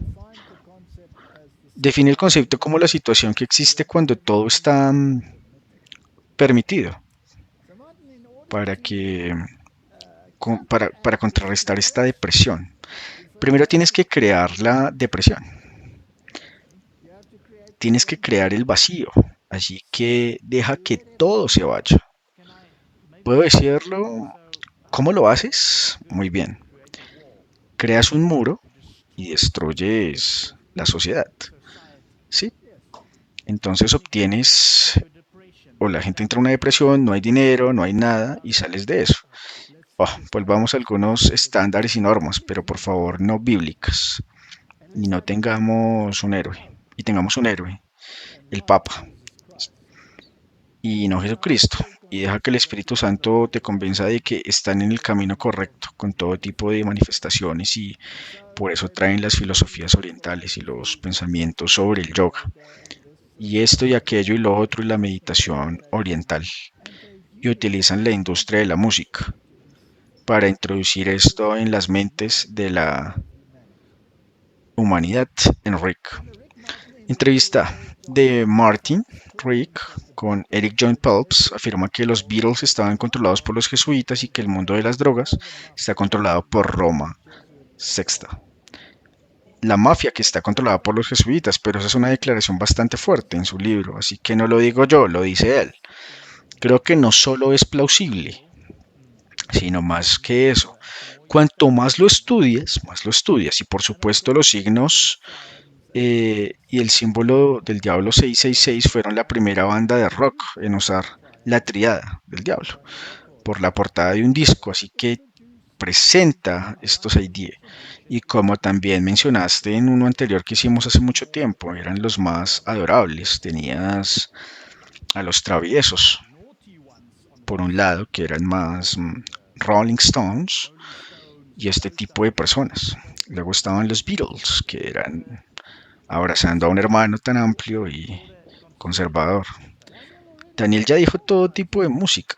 Define el concepto como la situación que existe cuando todo está permitido para que para contrarrestar esta depresión. Primero tienes que crear la depresión, tienes que crear el vacío, así que deja que todo se vaya. ¿Puedo decirlo? ¿Cómo lo haces? Muy bien. Creas un muro y destruyes la sociedad. ¿Sí? Entonces obtienes, o la gente entra en una depresión, no hay dinero, no hay nada y sales de eso. Pues vamos a algunos estándares y normas, pero por favor no bíblicas. Y no tengamos un héroe. Y tengamos un héroe, el Papa, y no Jesucristo. Y deja que el Espíritu Santo te convenza de que están en el camino correcto con todo tipo de manifestaciones y por eso traen las filosofías orientales y los pensamientos sobre el yoga. Y esto y aquello y lo otro y la meditación oriental. Y utilizan la industria de la música para introducir esto en las mentes de la humanidad en Rick. Entrevista de Martin Rick con Eric John Phelps afirma que los Beatles estaban controlados por los jesuitas y que el mundo de las drogas está controlado por Roma Sexta. La mafia que está controlada por los jesuitas, pero esa es una declaración bastante fuerte en su libro, así que no lo digo yo, lo dice él. Creo que no solo es plausible, sino más que eso. Cuanto más lo estudias, y por supuesto los signos y el símbolo del Diablo 666 fueron la primera banda de rock en usar la triada del Diablo por la portada de un disco, así que presenta estos ID. Y como también mencionaste en uno anterior que hicimos hace mucho tiempo, eran los más adorables. Tenías a los traviesos, por un lado, que eran más Rolling Stones y este tipo de personas. Luego estaban los Beatles, que eran abrazando a un hermano tan amplio y conservador. Daniel ya dijo todo tipo de música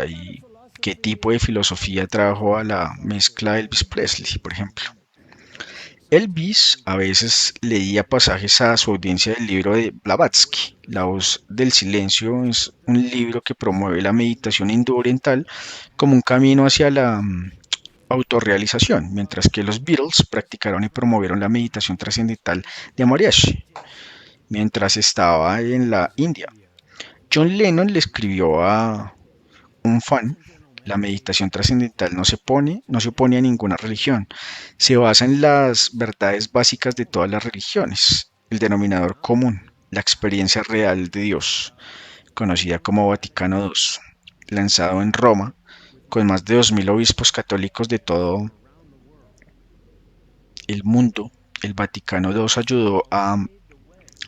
y qué tipo de filosofía trajo a la mezcla Elvis Presley, por ejemplo. Elvis a veces leía pasajes a su audiencia del libro de Blavatsky. La voz del silencio es un libro que promueve la meditación hindú-oriental como un camino hacia la autorrealización, mientras que los Beatles practicaron y promovieron la meditación trascendental de Maharishi mientras estaba en la India. John Lennon le escribió a un fan: la meditación trascendental no se opone a ninguna religión, se basa en las verdades básicas de todas las religiones, el denominador común, la experiencia real de Dios, conocida como Vaticano II, lanzado en Roma, con más de 2000 obispos católicos de todo el mundo. El Vaticano II ayudó a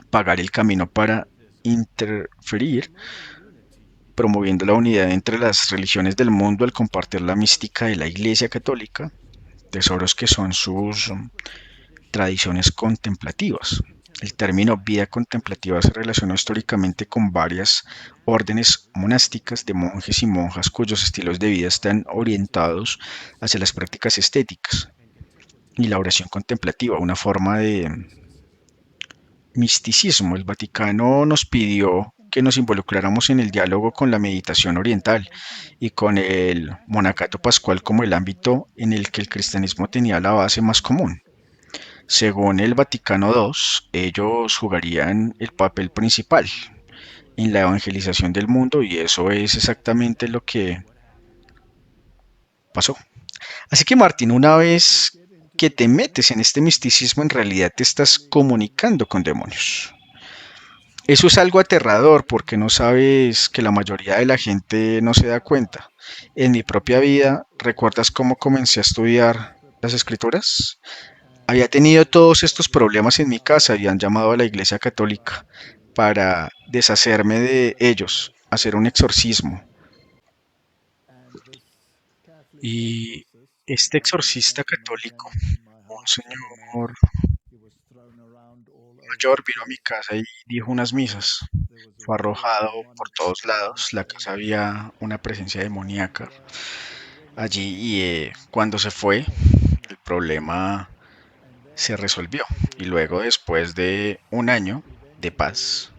pagar el camino para interferir, promoviendo la unidad entre las religiones del mundo al compartir la mística de la Iglesia Católica, tesoros que son sus tradiciones contemplativas. El término vida contemplativa se relacionó históricamente con varias órdenes monásticas de monjes y monjas cuyos estilos de vida están orientados hacia las prácticas estéticas y la oración contemplativa, una forma de misticismo. El Vaticano nos pidió que nos involucráramos en el diálogo con la meditación oriental y con el monacato pascual como el ámbito en el que el cristianismo tenía la base más común. Según el Vaticano II, ellos jugarían el papel principal en la evangelización del mundo y eso es exactamente lo que pasó. Así que Martín, una vez que te metes en este misticismo, en realidad te estás comunicando con demonios. Eso es algo aterrador porque no sabes que la mayoría de la gente no se da cuenta. En mi propia vida, ¿recuerdas cómo comencé a estudiar las escrituras? Había tenido todos estos problemas en mi casa y han llamado a la Iglesia Católica para deshacerme de ellos, hacer un exorcismo. Y este exorcista católico, un señor mayor, vino a mi casa y dijo unas misas. Fue arrojado por todos lados. La casa había una presencia demoníaca allí y cuando se fue, el problema se resolvió. Y luego, después de un año de paz,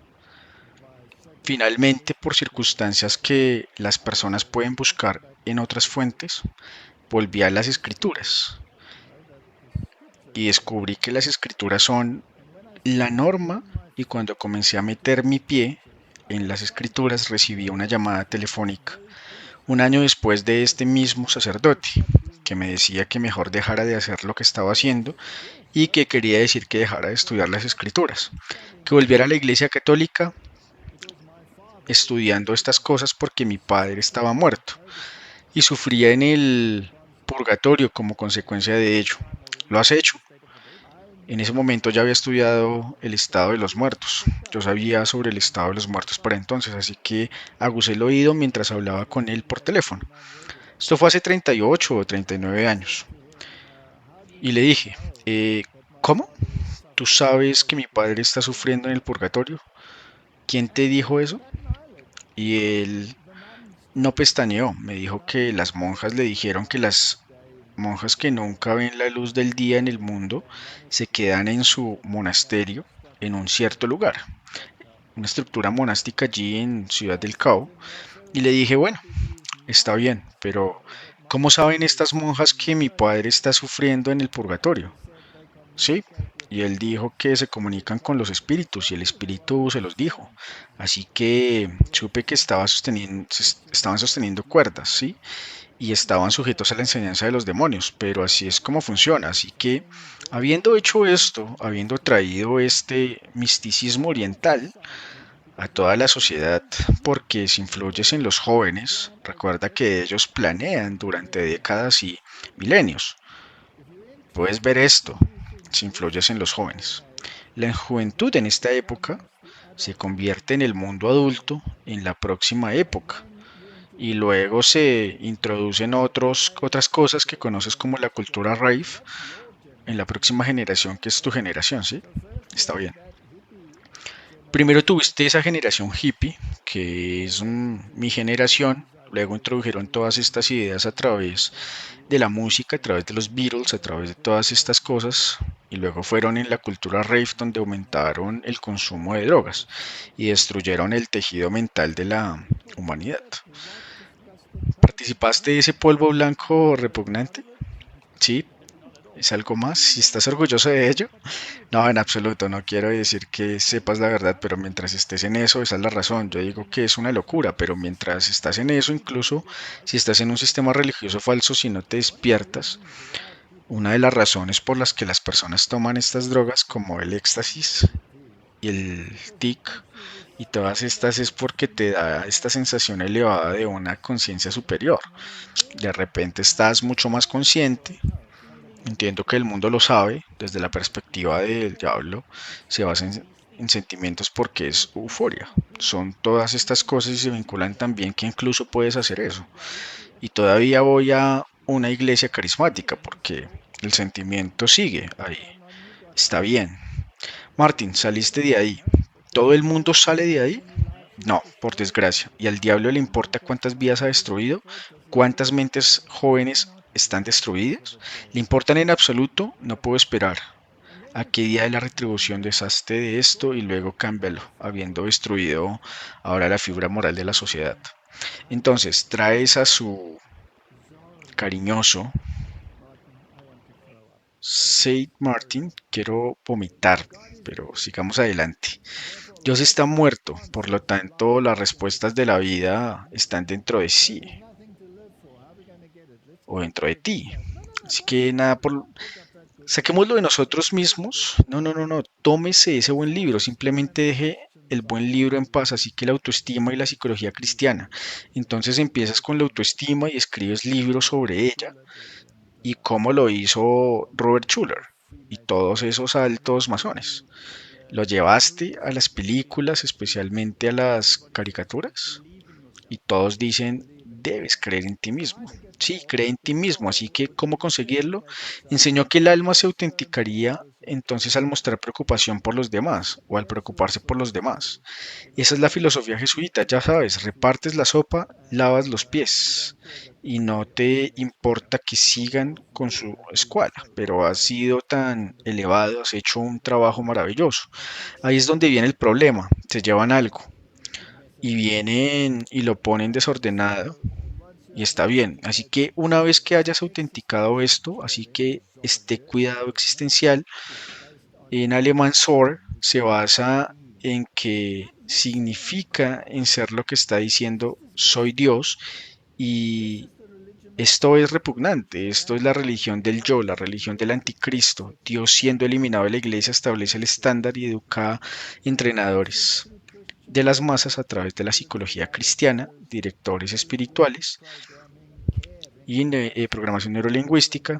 finalmente, por circunstancias que las personas pueden buscar en otras fuentes, volví a las escrituras y descubrí que las escrituras son la norma y cuando comencé a meter mi pie en las escrituras recibí una llamada telefónica un año después de este mismo sacerdote que me decía que mejor dejara de hacer lo que estaba haciendo y que quería decir que dejara de estudiar las escrituras, que volviera a la iglesia católica estudiando estas cosas porque mi padre estaba muerto y sufría en el purgatorio como consecuencia de ello. ¿Lo has hecho? En ese momento ya había estudiado el estado de los muertos. Yo sabía sobre el estado de los muertos para entonces, así que aguzé el oído mientras hablaba con él por teléfono. Esto fue hace 38 o 39 años. Y le dije, ¿cómo? ¿Tú sabes que mi padre está sufriendo en el purgatorio? ¿Quién te dijo eso? Y él no pestañeó, me dijo que las monjas le dijeron que las monjas que nunca ven la luz del día en el mundo se quedan en su monasterio en un cierto lugar, una estructura monástica allí en Ciudad del Cabo. Y le dije, bueno, está bien, pero ¿cómo saben estas monjas que mi padre está sufriendo en el purgatorio? Sí, y él dijo que se comunican con los espíritus y el espíritu se los dijo. Así que supe que estaban sosteniendo cuerdas, ¿sí? Y estaban sujetos a la enseñanza de los demonios, pero así es como funciona. Así que, habiendo hecho esto, habiendo traído este misticismo oriental a toda la sociedad, porque si influyes en los jóvenes, recuerda que ellos planean durante décadas y milenios. Puedes ver esto si influyes en los jóvenes. La juventud en esta época se convierte en el mundo adulto en la próxima época y luego se introducen otras cosas que conoces como la cultura rave en la próxima generación que es tu generación, ¿sí? Está bien. Primero tuviste esa generación hippie, que es mi generación, luego introdujeron todas estas ideas a través de la música, a través de los Beatles, a través de todas estas cosas, y luego fueron en la cultura rave donde aumentaron el consumo de drogas y destruyeron el tejido mental de la humanidad. ¿Participaste de ese polvo blanco repugnante? Sí, es algo más. Si estás orgulloso de ello. No, en absoluto, no quiero decir que sepas la verdad, pero mientras estés en eso, esa es la razón. Yo digo que es una locura, pero mientras estás en eso, incluso si estás en un sistema religioso falso, si no te despiertas, una de las razones por las que las personas toman estas drogas, como el éxtasis y el tic, y todas estas es porque te da esta sensación elevada de una conciencia superior. De repente estás mucho más consciente. Entiendo que el mundo lo sabe, desde la perspectiva del diablo, se basa en sentimientos porque es euforia. Son todas estas cosas y se vinculan también que incluso puedes hacer eso. Y todavía voy a una iglesia carismática porque el sentimiento sigue ahí. Está bien. Martín, saliste de ahí. ¿Todo el mundo sale de ahí? No, por desgracia. ¿Y al diablo le importa cuántas vidas ha destruido? ¿Cuántas mentes jóvenes están destruidas? ¿Le importan en absoluto? No puedo esperar. ¿A qué día de la retribución deshazte de esto y luego cámbialo, habiendo destruido ahora la fibra moral de la sociedad? Entonces, traes a su cariñoso Saint Martin, quiero vomitar, pero sigamos adelante. Dios está muerto, por lo tanto las respuestas de la vida están dentro de sí o dentro de ti. Así que nada, saquémoslo de nosotros mismos. No, no, no, no. Tómese ese buen libro. Simplemente deje el buen libro en paz. Así que la autoestima y la psicología cristiana. Entonces empiezas con la autoestima y escribes libros sobre ella y cómo lo hizo Robert Schuller y todos esos altos masones. Lo llevaste a las películas, especialmente a las caricaturas, y todos dicen, debes creer en ti mismo. Sí, cree en ti mismo. Así que, ¿cómo conseguirlo? Enseñó que el alma se autenticaría entonces al mostrar preocupación por los demás o al preocuparse por los demás. Esa es la filosofía jesuita, ya sabes, repartes la sopa, lavas los pies y no te importa que sigan con su escuela, pero has sido tan elevado, has hecho un trabajo maravilloso. Ahí es donde viene el problema, se llevan algo y vienen y lo ponen desordenado y está bien. Así que una vez que hayas autenticado esto, así que este cuidado existencial, en alemán Sohr se basa en que significa en ser lo que está diciendo soy Dios y esto es repugnante, esto es la religión del yo, la religión del anticristo. Dios siendo eliminado de la iglesia establece el estándar y educa entrenadores de las masas a través de la psicología cristiana, directores espirituales y programación neurolingüística,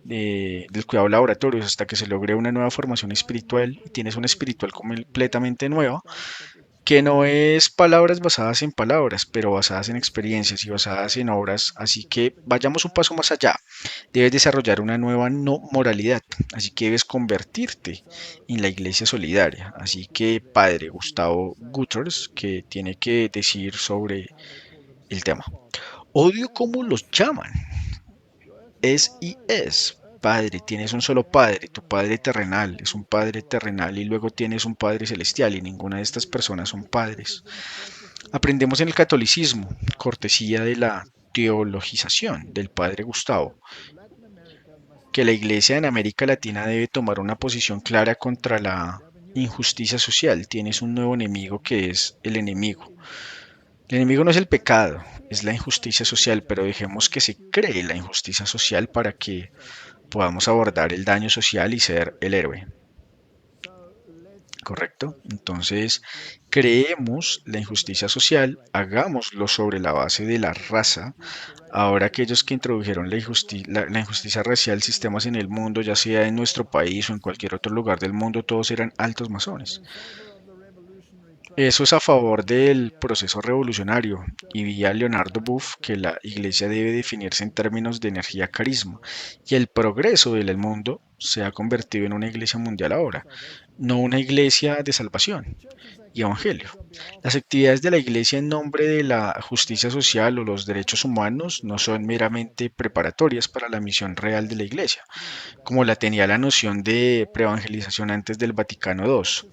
del cuidado de laboratorios hasta que se logre una nueva formación espiritual y tienes una espiritual completamente nueva, que no es palabras basadas en palabras, pero basadas en experiencias y basadas en obras. Así que vayamos un paso más allá. Debes desarrollar una nueva no moralidad, así que debes convertirte en la iglesia solidaria. Así que, padre Gustavo Guters, que tiene que decir sobre el tema. Odio cómo los llaman. Es y es. Padre, tienes un solo padre, tu padre terrenal es un padre terrenal y luego tienes un padre celestial y ninguna de estas personas son padres. Aprendemos en el catolicismo, cortesía de la teologización del padre Gustavo, que la iglesia en América Latina debe tomar una posición clara contra la injusticia social. Tienes un nuevo enemigo que es el enemigo. El enemigo no es el pecado, es la injusticia social, pero dejemos que se cree la injusticia social para que podamos abordar el daño social y ser el héroe, ¿correcto? Entonces, creemos la injusticia social, hagámoslo sobre la base de la raza. Ahora aquellos que introdujeron la injusticia racial, sistemas en el mundo, ya sea en nuestro país o en cualquier otro lugar del mundo, todos eran altos masones. Eso es a favor del proceso revolucionario y vi a Leonardo Boff que la iglesia debe definirse en términos de energía carisma y el progreso del mundo se ha convertido en una iglesia mundial ahora, no una iglesia de salvación y evangelio. Las actividades de la iglesia en nombre de la justicia social o los derechos humanos no son meramente preparatorias para la misión real de la iglesia, como la tenía la noción de preevangelización antes del Vaticano II.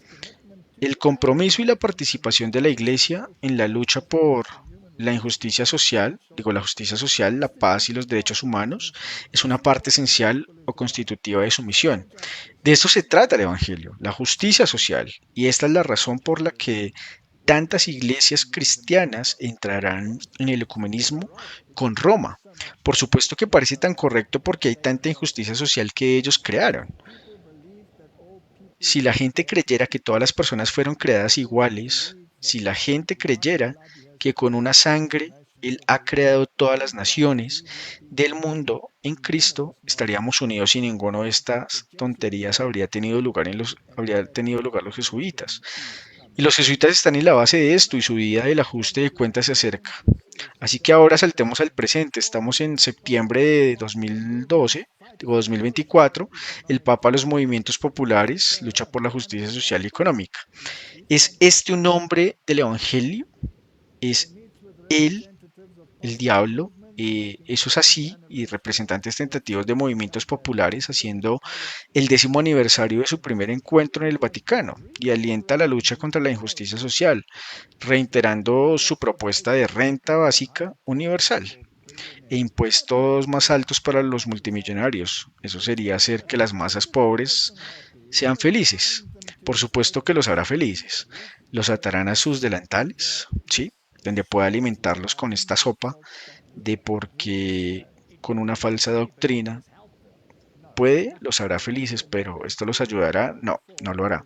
El compromiso y la participación de la Iglesia en la lucha por la injusticia social, digo la justicia social, la paz y los derechos humanos, es una parte esencial o constitutiva de su misión. De esto se trata el Evangelio, la justicia social, y esta es la razón por la que tantas iglesias cristianas entrarán en el ecumenismo con Roma. Por supuesto que parece tan correcto porque hay tanta injusticia social que ellos crearon. Si la gente creyera que todas las personas fueron creadas iguales, si la gente creyera que con una sangre Él ha creado todas las naciones del mundo en Cristo, estaríamos unidos y ninguna de estas tonterías habría tenido lugar los jesuitas. Y los jesuitas están en la base de esto y su día del ajuste de cuentas se acerca. Así que ahora saltemos al presente. Estamos en septiembre de 2012 o 2024. El Papa a los movimientos populares lucha por la justicia social y económica. ¿Es este un nombre del Evangelio? ¿Es él el diablo? Eso es así, y representantes tentativos de movimientos populares haciendo el 10º aniversario de su primer encuentro en el Vaticano y alienta la lucha contra la injusticia social, reiterando su propuesta de renta básica universal e impuestos más altos para los multimillonarios. Eso sería hacer que las masas pobres Sean felices. Por supuesto que los hará felices. Los atarán a sus delantales, ¿sí? Donde pueda alimentarlos con esta sopa de porque con una falsa doctrina puede, los hará felices, pero ¿esto los ayudará? No, no lo hará.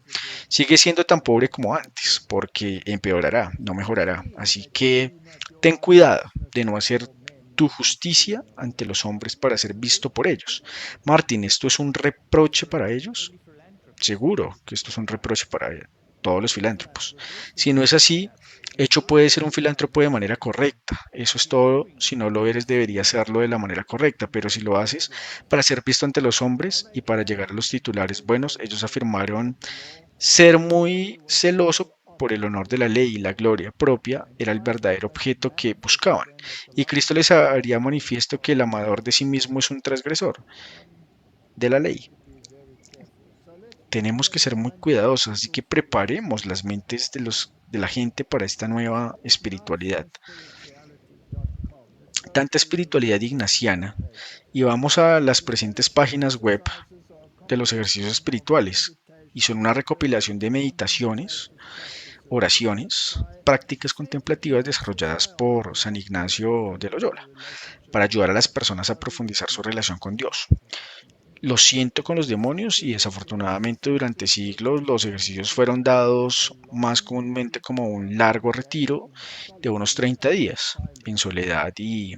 Sigue siendo tan pobre como antes, porque empeorará, no mejorará. Así que ten cuidado de no hacer tu justicia ante los hombres para ser visto por ellos. Martín, ¿esto es un reproche para ellos? Seguro que esto es un reproche para todos los filántropos. Si no es así, hecho puede ser un filántropo de manera correcta. Eso es todo. Si no lo eres, deberías hacerlo de la manera correcta. Pero si lo haces para ser visto ante los hombres y para llegar a los titulares buenos, ellos afirmaron ser muy celoso por el honor de la ley y la gloria propia era el verdadero objeto que buscaban. Y Cristo les haría manifiesto que el amador de sí mismo es un transgresor de la ley. Tenemos que ser muy cuidadosos, así que preparemos las mentes de la gente para esta nueva espiritualidad. Tanta espiritualidad ignaciana, y vamos a las presentes páginas web de los ejercicios espirituales, y son una recopilación de meditaciones, oraciones, prácticas contemplativas desarrolladas por San Ignacio de Loyola, para ayudar a las personas a profundizar su relación con Dios. Lo siento con los demonios y desafortunadamente durante siglos los ejercicios fueron dados más comúnmente como un largo retiro de unos 30 días en soledad y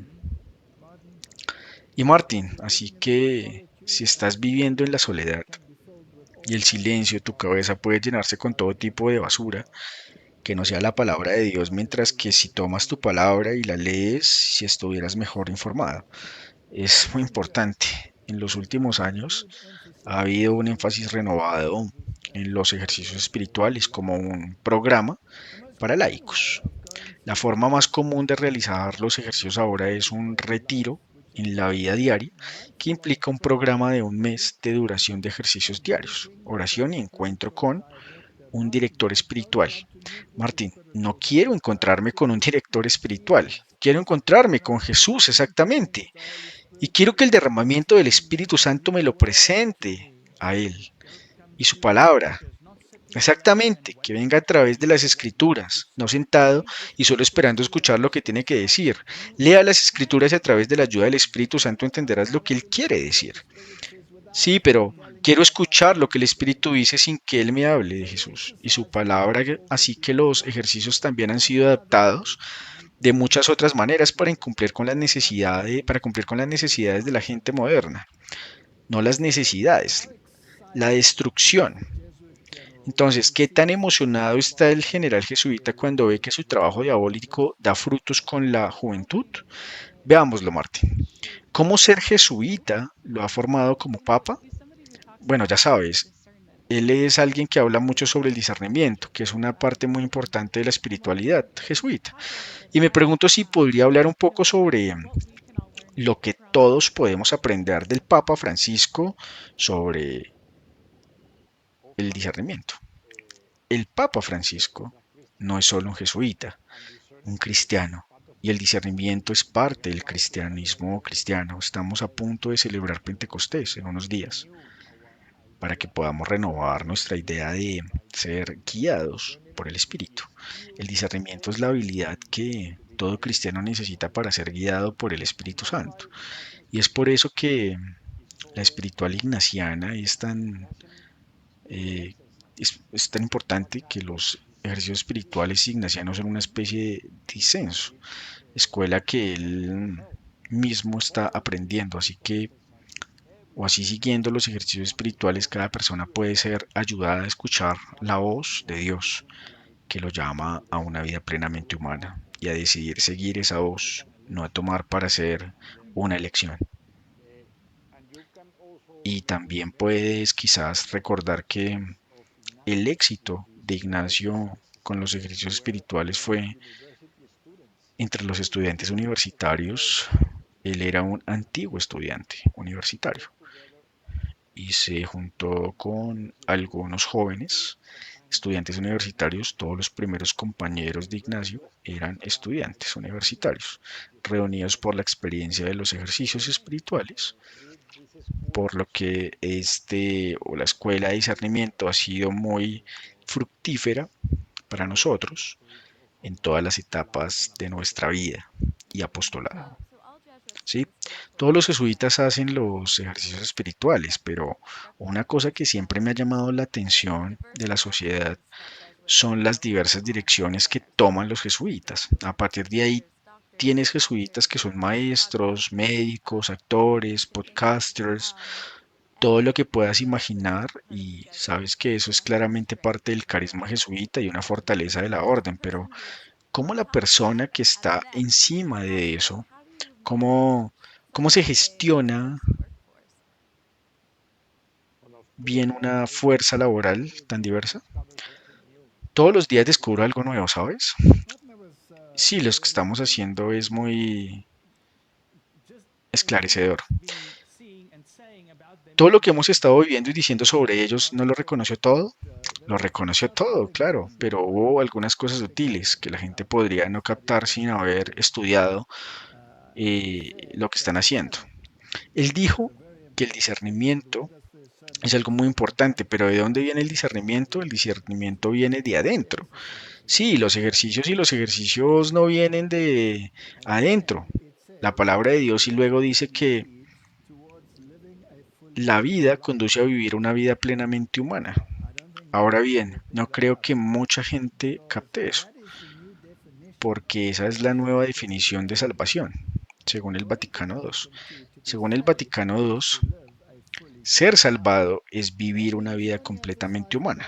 Martín. Así que si estás viviendo en la soledad y el silencio, tu cabeza puede llenarse con todo tipo de basura que no sea la palabra de Dios, mientras que si tomas tu palabra y la lees, si estuvieras mejor informado. Es muy importante. En los últimos años ha habido un énfasis renovado en los ejercicios espirituales como un programa para laicos. La forma más común de realizar los ejercicios ahora es un retiro en la vida diaria que implica un programa de un mes de duración de ejercicios diarios, oración y encuentro con un director espiritual. Martín, no quiero encontrarme con un director espiritual, quiero encontrarme con Jesús exactamente. Y quiero que el derramamiento del Espíritu Santo me lo presente a Él y su palabra. Exactamente, que venga a través de las escrituras, no sentado y solo esperando escuchar lo que tiene que decir. Lea las escrituras y a través de la ayuda del Espíritu Santo entenderás lo que Él quiere decir. Sí, pero quiero escuchar lo que el Espíritu dice sin que Él me hable de Jesús y su palabra, así que los ejercicios también han sido adaptados de muchas otras maneras para cumplir con las necesidades de la gente moderna, no las necesidades, la destrucción. Entonces, ¿qué tan emocionado está el general jesuita cuando ve que su trabajo diabólico da frutos con la juventud? Veámoslo, Martín. ¿Cómo ser jesuita lo ha formado como papa? Bueno, ya sabes, él es alguien que habla mucho sobre el discernimiento, que es una parte muy importante de la espiritualidad jesuita. Y me pregunto si podría hablar un poco sobre lo que todos podemos aprender del Papa Francisco sobre el discernimiento. El Papa Francisco no es solo un jesuita, un cristiano, y el discernimiento es parte del cristianismo cristiano. Estamos a punto de celebrar Pentecostés en unos días para que podamos renovar nuestra idea de ser guiados por el Espíritu. El discernimiento es la habilidad que todo cristiano necesita para ser guiado por el Espíritu Santo. Y es por eso que la espiritual ignaciana eh, es tan importante, que los ejercicios espirituales ignacianos son una especie de disenso, escuela que él mismo está aprendiendo, así que o así siguiendo los ejercicios espirituales cada persona puede ser ayudada a escuchar la voz de Dios que lo llama a una vida plenamente humana y a decidir seguir esa voz, no a tomar para hacer una elección. Y también puedes quizás recordar que el éxito de Ignacio con los ejercicios espirituales fue entre los estudiantes universitarios. Él era un antiguo estudiante universitario y se juntó con algunos jóvenes estudiantes universitarios. Todos los primeros compañeros de Ignacio eran estudiantes universitarios, reunidos por la experiencia de los ejercicios espirituales por lo que o la escuela de discernimiento ha sido muy fructífera para nosotros en todas las etapas de nuestra vida y apostolado. ¿Sí? Todos los jesuitas hacen los ejercicios espirituales, pero una cosa que siempre me ha llamado la atención de la sociedad son las diversas direcciones que toman los jesuitas. A partir de ahí tienes jesuitas que son maestros, médicos, actores, podcasters, todo lo que puedas imaginar y sabes que eso es claramente parte del carisma jesuita y una fortaleza de la orden, pero ¿cómo la persona que está encima de eso, cómo, cómo se gestiona bien una fuerza laboral tan diversa? Todos los días descubro algo nuevo, ¿sabes? Sí, lo que estamos haciendo es muy esclarecedor. Todo lo que hemos estado viviendo y diciendo sobre ellos, ¿no lo reconoció todo? Lo reconoció todo, claro, pero hubo algunas cosas sutiles que la gente podría no captar sin haber estudiado lo que están haciendo. Él dijo que el discernimiento es algo muy importante, pero ¿de dónde viene el discernimiento? El discernimiento viene de adentro. Sí, los ejercicios no vienen de adentro. La palabra de Dios y luego dice que la vida conduce a vivir una vida plenamente humana. Ahora bien, no creo que mucha gente capte eso, porque esa es la nueva definición de salvación, según el Vaticano II. Según el Vaticano II, ser salvado es vivir una vida completamente humana.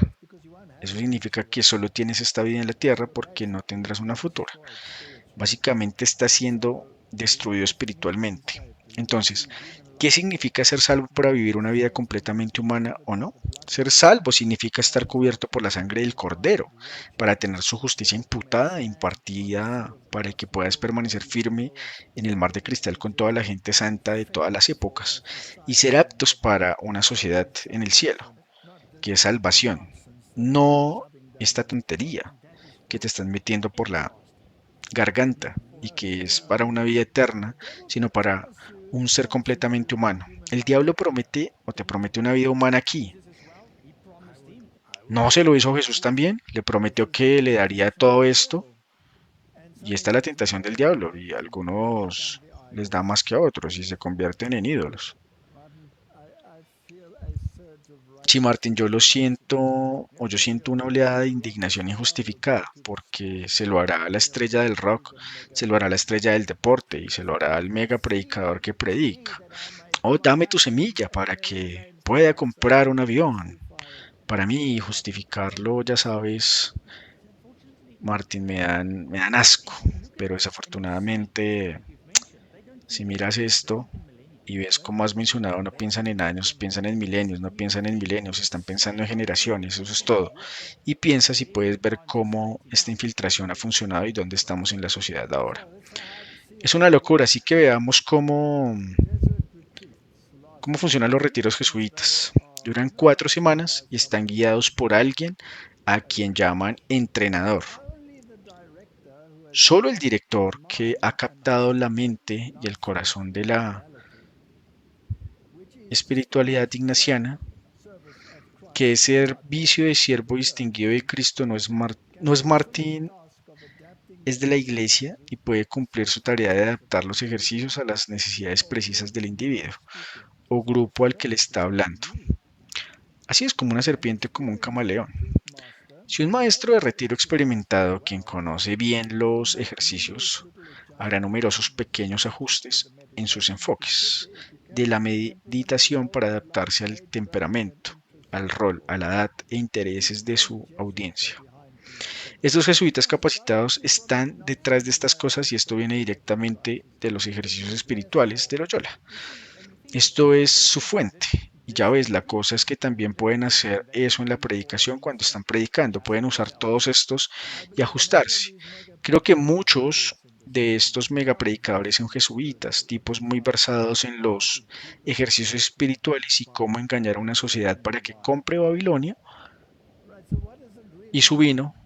Eso significa que solo tienes esta vida en la tierra porque no tendrás una futura. Básicamente está siendo destruido espiritualmente. Entonces, ¿qué significa ser salvo para vivir una vida completamente humana o no? Ser salvo significa estar cubierto por la sangre del Cordero, para tener su justicia imputada e impartida para que puedas permanecer firme en el mar de cristal con toda la gente santa de todas las épocas y ser aptos para una sociedad en el cielo, que es salvación, no esta tontería que te están metiendo por la garganta y que es para una vida eterna, sino para un ser completamente humano. El diablo promete o te promete una vida humana aquí. ¿No se lo hizo Jesús también? Le prometió que le daría todo esto y esta es la tentación del diablo y a algunos les da más que a otros y se convierten en ídolos. Sí, Martín, yo lo siento, o yo siento una oleada de indignación injustificada, porque se lo hará a la estrella del rock, se lo hará a la estrella del deporte y se lo hará al mega predicador que predica. Oh, dame tu semilla para que pueda comprar un avión. Para mí, justificarlo, ya sabes, Martín, me dan asco, pero desafortunadamente, si miras esto, y ves cómo has mencionado, no piensan en años, piensan en milenios, no piensan en milenios, están pensando en generaciones, eso es todo. Y piensas y puedes ver cómo esta infiltración ha funcionado y dónde estamos en la sociedad ahora. Es una locura, así que veamos cómo funcionan los retiros jesuitas. Duran 4 semanas y están guiados por alguien a quien llaman entrenador. Solo el director que ha captado la mente y el corazón de la espiritualidad ignaciana que ese vicio de siervo distinguido de Cristo no es Martín, es de la iglesia y puede cumplir su tarea de adaptar los ejercicios a las necesidades precisas del individuo o grupo al que le está hablando. Así es como una serpiente, como un camaleón. Si un maestro de retiro experimentado, quien conoce bien los ejercicios, hará numerosos pequeños ajustes en sus enfoques de la meditación para adaptarse al temperamento, al rol, a la edad e intereses de su audiencia. Estos jesuitas capacitados están detrás de estas cosas y esto viene directamente de los ejercicios espirituales de Loyola. Esto es su fuente. Y ya ves, la cosa es que también pueden hacer eso en la predicación cuando están predicando. Pueden usar todos estos y ajustarse. Creo que muchos de estos megapredicadores son jesuitas, tipos muy versados en los ejercicios espirituales y cómo engañar a una sociedad para que compre Babilonia y su vino.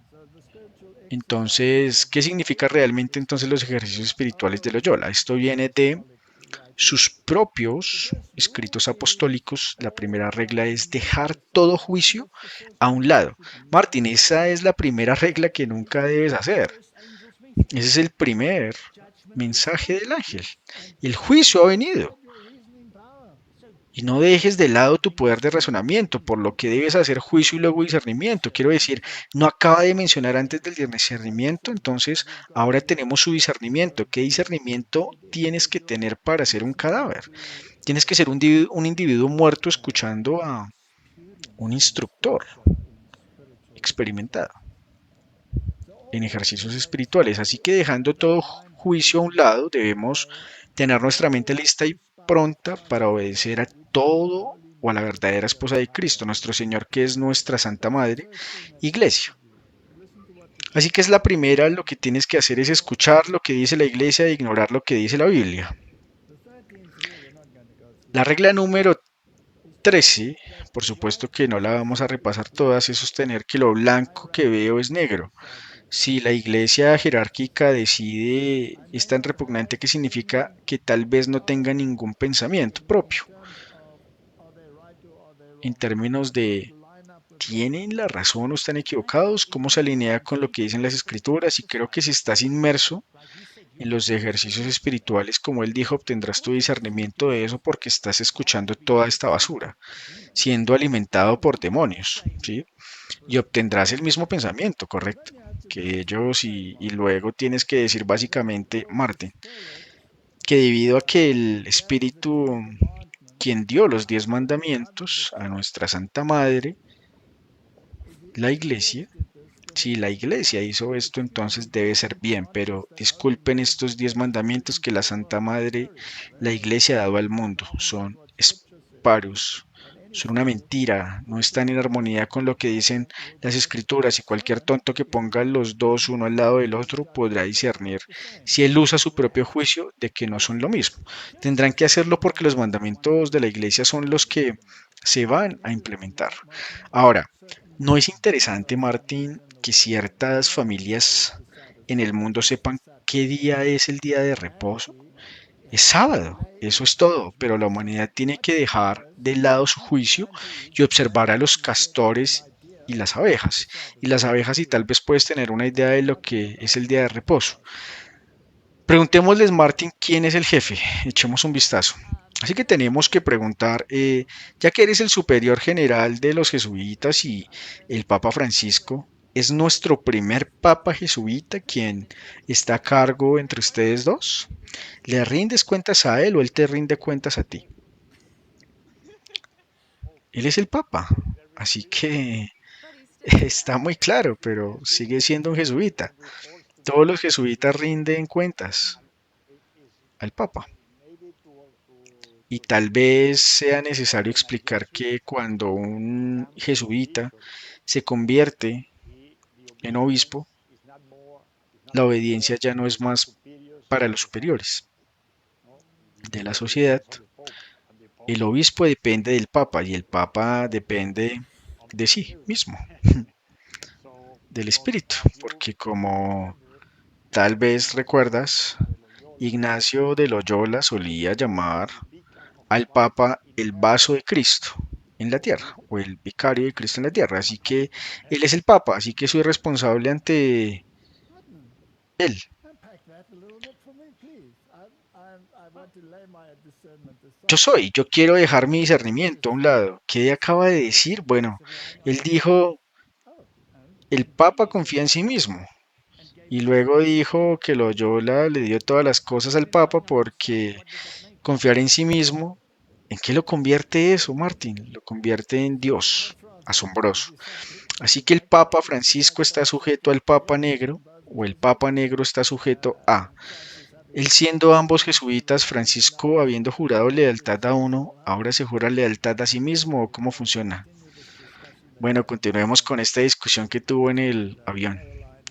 Entonces, ¿qué significa realmente entonces los ejercicios espirituales de Loyola? Esto viene de sus propios escritos apostólicos, la primera regla es dejar todo juicio a un lado. Martín, esa es la primera regla que nunca debes hacer. Ese es el primer mensaje del ángel. El juicio ha venido. Y no dejes de lado tu poder de razonamiento, por lo que debes hacer juicio y luego discernimiento. Quiero decir, no acaba de mencionar antes del discernimiento, entonces ahora tenemos su discernimiento. ¿Qué discernimiento tienes que tener para ser un cadáver? Tienes que ser un individuo muerto escuchando a un instructor experimentado en ejercicios espirituales. Así que dejando todo juicio a un lado, debemos tener nuestra mente lista y pronta para obedecer a todo o a la verdadera esposa de Cristo, nuestro Señor, que es nuestra Santa Madre, Iglesia. Así que es la primera, lo que tienes que hacer es escuchar lo que dice la Iglesia e ignorar lo que dice la Biblia. La regla número 13, por supuesto que no la vamos a repasar todas, es sostener que lo blanco que veo es negro. Si la iglesia jerárquica decide, es tan repugnante que significa que tal vez no tenga ningún pensamiento propio. En términos de, ¿tienen la razón o están equivocados? ¿Cómo se alinea con lo que dicen las escrituras? Y creo que si estás inmerso en los ejercicios espirituales, como él dijo, obtendrás tu discernimiento de eso porque estás escuchando toda esta basura, siendo alimentado por demonios, ¿sí? Y obtendrás el mismo pensamiento, ¿correcto? Que ellos y luego tienes que decir básicamente, Marte, que debido a que el Espíritu, quien dio los 10 mandamientos a nuestra Santa Madre, la Iglesia, si la Iglesia hizo esto, entonces debe ser bien, pero disculpen estos 10 mandamientos que la Santa Madre, la Iglesia ha dado al mundo, son esparios, son una mentira, no están en armonía con lo que dicen las Escrituras y cualquier tonto que ponga los dos uno al lado del otro podrá discernir si él usa su propio juicio de que no son lo mismo. Tendrán que hacerlo porque los mandamientos de la Iglesia son los que se van a implementar. Ahora, ¿no es interesante, Martín, que ciertas familias en el mundo sepan qué día es el día de reposo? Es sábado, eso es todo, pero la humanidad tiene que dejar de lado su juicio y observar a los castores y las abejas. Y las abejas, y tal vez puedes tener una idea de lo que es el día de reposo. Preguntémosles, Martín, quién es el jefe. Echemos un vistazo. Así que tenemos que preguntar, ya que eres el superior general de los jesuitas y el Papa Francisco, ¿es nuestro primer Papa jesuita quien está a cargo entre ustedes dos? ¿Le rindes cuentas a él o él te rinde cuentas a ti? Él es el Papa, así que está muy claro, pero sigue siendo un jesuita. Todos los jesuitas rinden cuentas al Papa. Y tal vez sea necesario explicar que cuando un jesuita se convierte en obispo, la obediencia ya no es más para los superiores de la sociedad. El obispo depende del papa y el papa depende de sí mismo, del espíritu, porque como tal vez recuerdas, Ignacio de Loyola solía llamar al Papa el vaso de Cristo en la tierra, o el vicario de Cristo en la tierra. Así que Él es el Papa, así que soy responsable ante Él. Yo quiero dejar mi discernimiento a un lado. ¿Qué acaba de decir? Bueno, Él dijo, el Papa confía en sí mismo. Y luego dijo que Loyola le dio todas las cosas al Papa porque confiar en sí mismo, ¿en qué lo convierte eso, Martín? Lo convierte en Dios. Asombroso. Así que el Papa Francisco está sujeto al Papa Negro o el Papa Negro está sujeto a. Él siendo ambos jesuitas, Francisco habiendo jurado lealtad a uno, ahora se jura lealtad a sí mismo o cómo funciona. Bueno, continuemos con esta discusión que tuvo en el avión.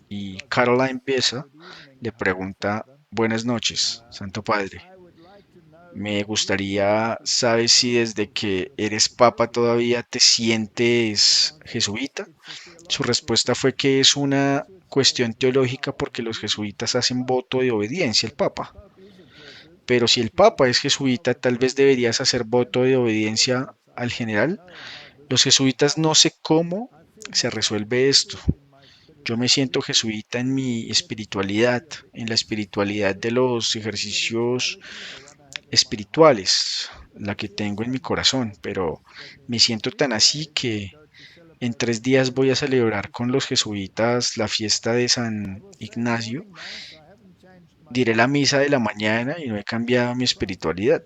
Y Caroline Bessa le pregunta, buenas noches, Santo Padre. Me gustaría, ¿sabes si desde que eres papa todavía te sientes jesuita? Su respuesta fue que es una cuestión teológica porque los jesuitas hacen voto de obediencia al papa. Pero si el Papa es jesuita, tal vez deberías hacer voto de obediencia al general. Los jesuitas no sé cómo se resuelve esto. Yo me siento jesuita en mi espiritualidad, en la espiritualidad de los ejercicios espirituales, la que tengo en mi corazón, pero me siento tan así que en 3 días voy a celebrar con los jesuitas la fiesta de San Ignacio. Diré la misa de la mañana y no he cambiado mi espiritualidad,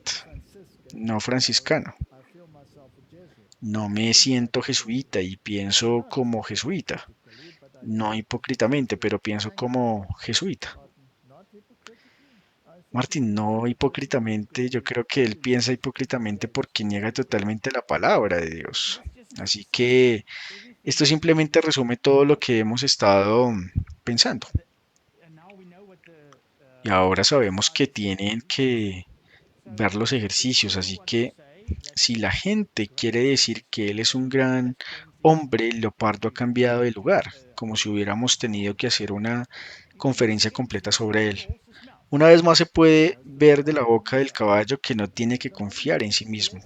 no franciscano. No me siento jesuita y pienso como jesuita. No hipócritamente, pero pienso como jesuita. Martín, no hipócritamente, yo creo que él piensa hipócritamente porque niega totalmente la palabra de Dios. Así que esto simplemente resume todo lo que hemos estado pensando. Y ahora sabemos que tienen que ver los ejercicios, así que si la gente quiere decir que él es un gran hombre, Leopardo ha cambiado de lugar, como si hubiéramos tenido que hacer una conferencia completa sobre él. Una vez más se puede ver de la boca del caballo que no tiene que confiar en sí mismo.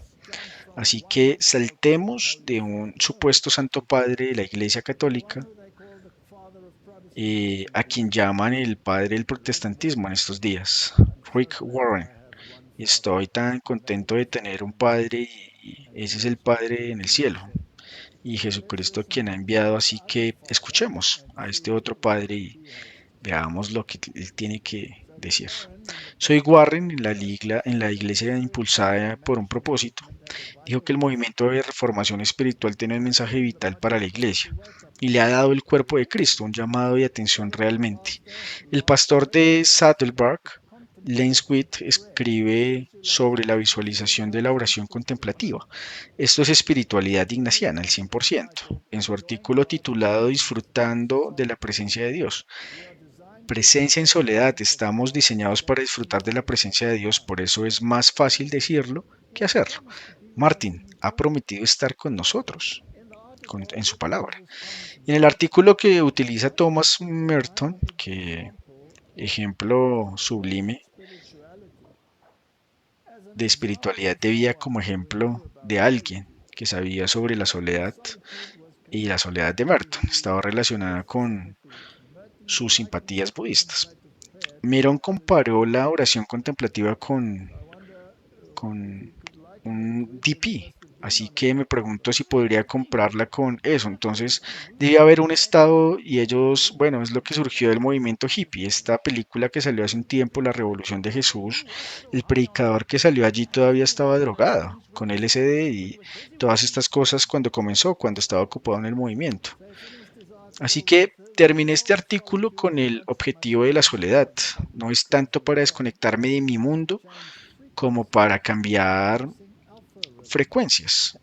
Así que saltemos de un supuesto santo padre de la Iglesia Católica, a quien llaman el padre del protestantismo en estos días, Rick Warren. Estoy tan contento de tener un padre y ese es el Padre en el cielo y Jesucristo quien ha enviado, así que escuchemos a este otro Padre y veamos lo que él tiene que decir. Soy Warren en la iglesia impulsada por un propósito. Dijo que el movimiento de reformación espiritual tiene un mensaje vital para la iglesia y le ha dado el cuerpo de Cristo un llamado de atención realmente. El pastor de Saddleback, Lance Witt, escribe sobre la visualización de la oración contemplativa. Esto es espiritualidad ignaciana al 100%, en su artículo titulado Disfrutando de la presencia de Dios. Presencia en soledad, estamos diseñados para disfrutar de la presencia de Dios, por eso es más fácil decirlo que hacerlo. Martin ha prometido estar con nosotros en su palabra. En el artículo que utiliza Thomas Merton, que ejemplo sublime de espiritualidad de vida como ejemplo de alguien que sabía sobre la soledad y la soledad de Merton estaba relacionada con sus simpatías budistas. Miron comparó la oración contemplativa con un DP. Así que me pregunto si podría comprarla con eso. Entonces, debe haber un estado y ellos, bueno, es lo que surgió del movimiento hippie. Esta película que salió hace un tiempo, La Revolución de Jesús, el predicador que salió allí todavía estaba drogado con LSD y todas estas cosas cuando comenzó, cuando estaba ocupado en el movimiento. Así que terminé este artículo con el objetivo de la soledad. No es tanto para desconectarme de mi mundo como para cambiar frecuencias,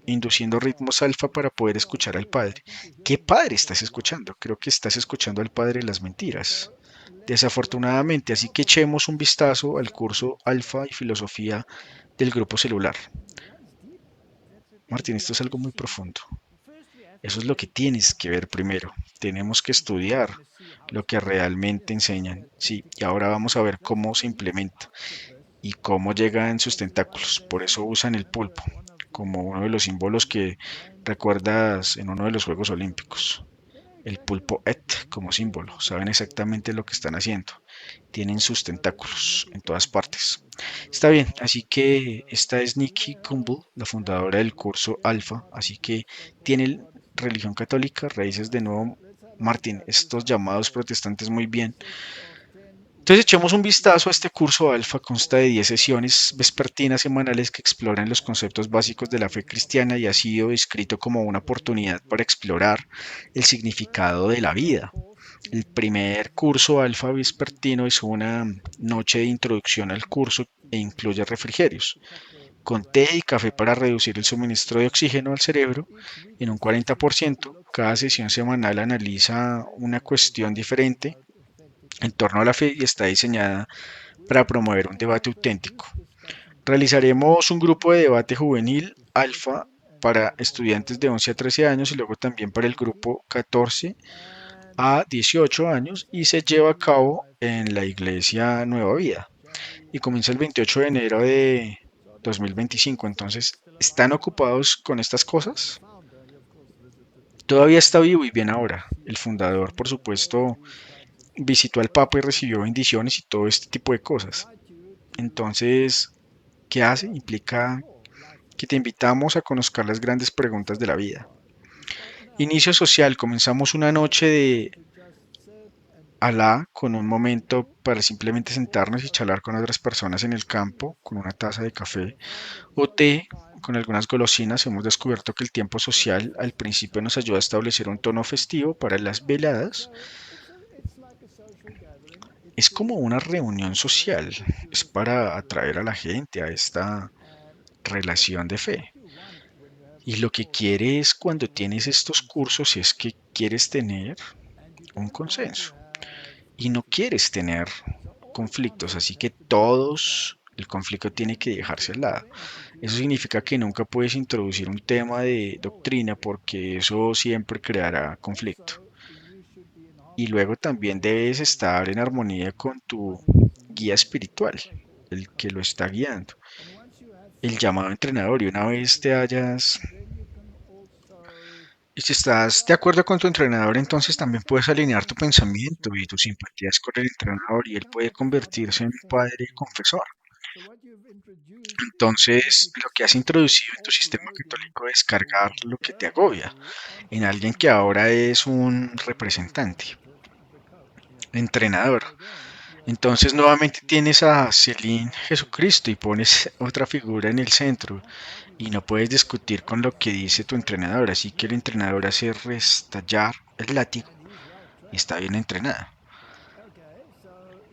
induciendo ritmos alfa para poder escuchar al Padre. ¿Qué Padre estás escuchando? Creo que estás escuchando al Padre de las mentiras. Desafortunadamente, así que echemos un vistazo al curso Alfa y Filosofía del Grupo Celular. Martín, esto es algo muy profundo. Eso es lo que tienes que ver primero. Tenemos que estudiar lo que realmente enseñan. Sí, y ahora vamos a ver cómo se implementa y cómo llegan sus tentáculos. Por eso usan el pulpo como uno de los símbolos que recuerdas en uno de los Juegos Olímpicos. El pulpo et como símbolo. Saben exactamente lo que están haciendo. Tienen sus tentáculos en todas partes. Está bien, así que esta es Nikki Gumbel, la fundadora del curso Alfa, así que tiene religión católica, raíces de nuevo, Martín, estos llamados protestantes muy bien. Entonces echemos un vistazo a este curso Alfa, consta de 10 sesiones vespertinas semanales que exploran los conceptos básicos de la fe cristiana y ha sido descrito como una oportunidad para explorar el significado de la vida. El primer curso alfa vespertino es una noche de introducción al curso e incluye refrigerios, con té y café para reducir el suministro de oxígeno al cerebro en un 40%. Cada sesión semanal analiza una cuestión diferente en torno a la fe y está diseñada para promover un debate auténtico. Realizaremos un grupo de debate juvenil alfa para estudiantes de 11 a 13 años y luego también para el grupo 14 a 18 años y se lleva a cabo en la iglesia Nueva Vida. y comienza el 28 de enero de 2025. Entonces, ¿están ocupados con estas cosas? Todavía está vivo y bien ahora. El fundador, por supuesto, visitó al Papa y recibió bendiciones y todo este tipo de cosas. Entonces, ¿qué hace? Implica que te invitamos a conocer las grandes preguntas de la vida. Inicio social, comenzamos una noche de Alá con un momento para simplemente sentarnos y charlar con otras personas en el campo, con una taza de café o té, con algunas golosinas. Hemos descubierto que el tiempo social al principio nos ayuda a establecer un tono festivo para las veladas. Es como una reunión social, es para atraer a la gente a esta relación de fe. Y lo que quieres cuando tienes estos cursos es que quieres tener un consenso y no quieres tener conflictos, así que el conflicto tiene que dejarse al lado. Eso significa que nunca puedes introducir un tema de doctrina porque eso siempre creará conflicto. Y luego también debes estar en armonía con tu guía espiritual, el que lo está guiando, el llamado entrenador. Y una vez y si estás de acuerdo con tu entrenador, entonces también puedes alinear tu pensamiento y tus simpatías con el entrenador y él puede convertirse en un padre confesor. Entonces, lo que has introducido en tu sistema católico es cargar lo que te agobia en alguien que ahora es un representante, entrenador. Entonces, nuevamente tienes a Celine Jesucristo y pones otra figura en el centro y no puedes discutir con lo que dice tu entrenador. Así que el entrenador hace restallar el látigo y está bien entrenado.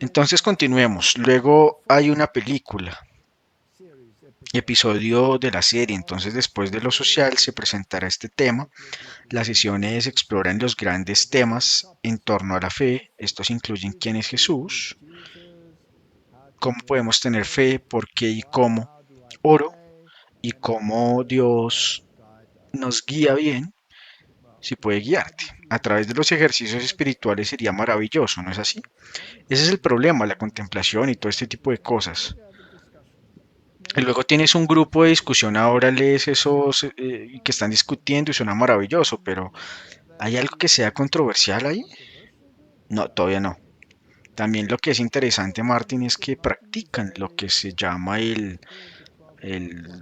Entonces continuemos. Luego hay una película, episodio de la serie. Entonces después de lo social se presentará este tema. Las sesiones exploran los grandes temas en torno a la fe. Estos incluyen quién es Jesús, cómo podemos tener fe, por qué y cómo, oro y cómo Dios nos guía bien, si puede guiarte. A través de los ejercicios espirituales sería maravilloso, ¿no es así? Ese es el problema, la contemplación y todo este tipo de cosas. Y luego tienes un grupo de discusión, ahora lees esos que están discutiendo y suena maravilloso, pero ¿hay algo que sea controversial ahí? No, todavía no. También lo que es interesante, Martín, es que practican lo que se llama el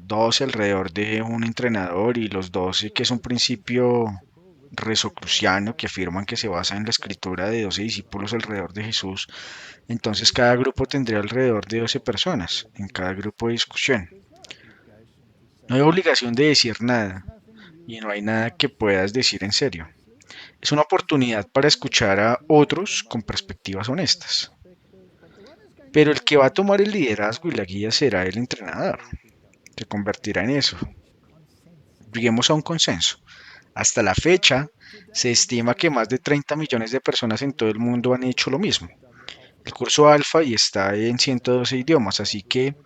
12 alrededor de un entrenador y los 12 que es un principio resocruciano que afirman que se basa en la escritura de 12 discípulos alrededor de Jesús. Entonces cada grupo tendría alrededor de 12 personas en cada grupo de discusión. No hay obligación de decir nada y no hay nada que puedas decir en serio. Es una oportunidad para escuchar a otros con perspectivas honestas. Pero el que va a tomar el liderazgo y la guía será el entrenador. Se convertirá en eso. Lleguemos a un consenso. Hasta la fecha, se estima que más de 30 millones de personas en todo el mundo han hecho lo mismo. El curso alfa y está en 112 idiomas, así que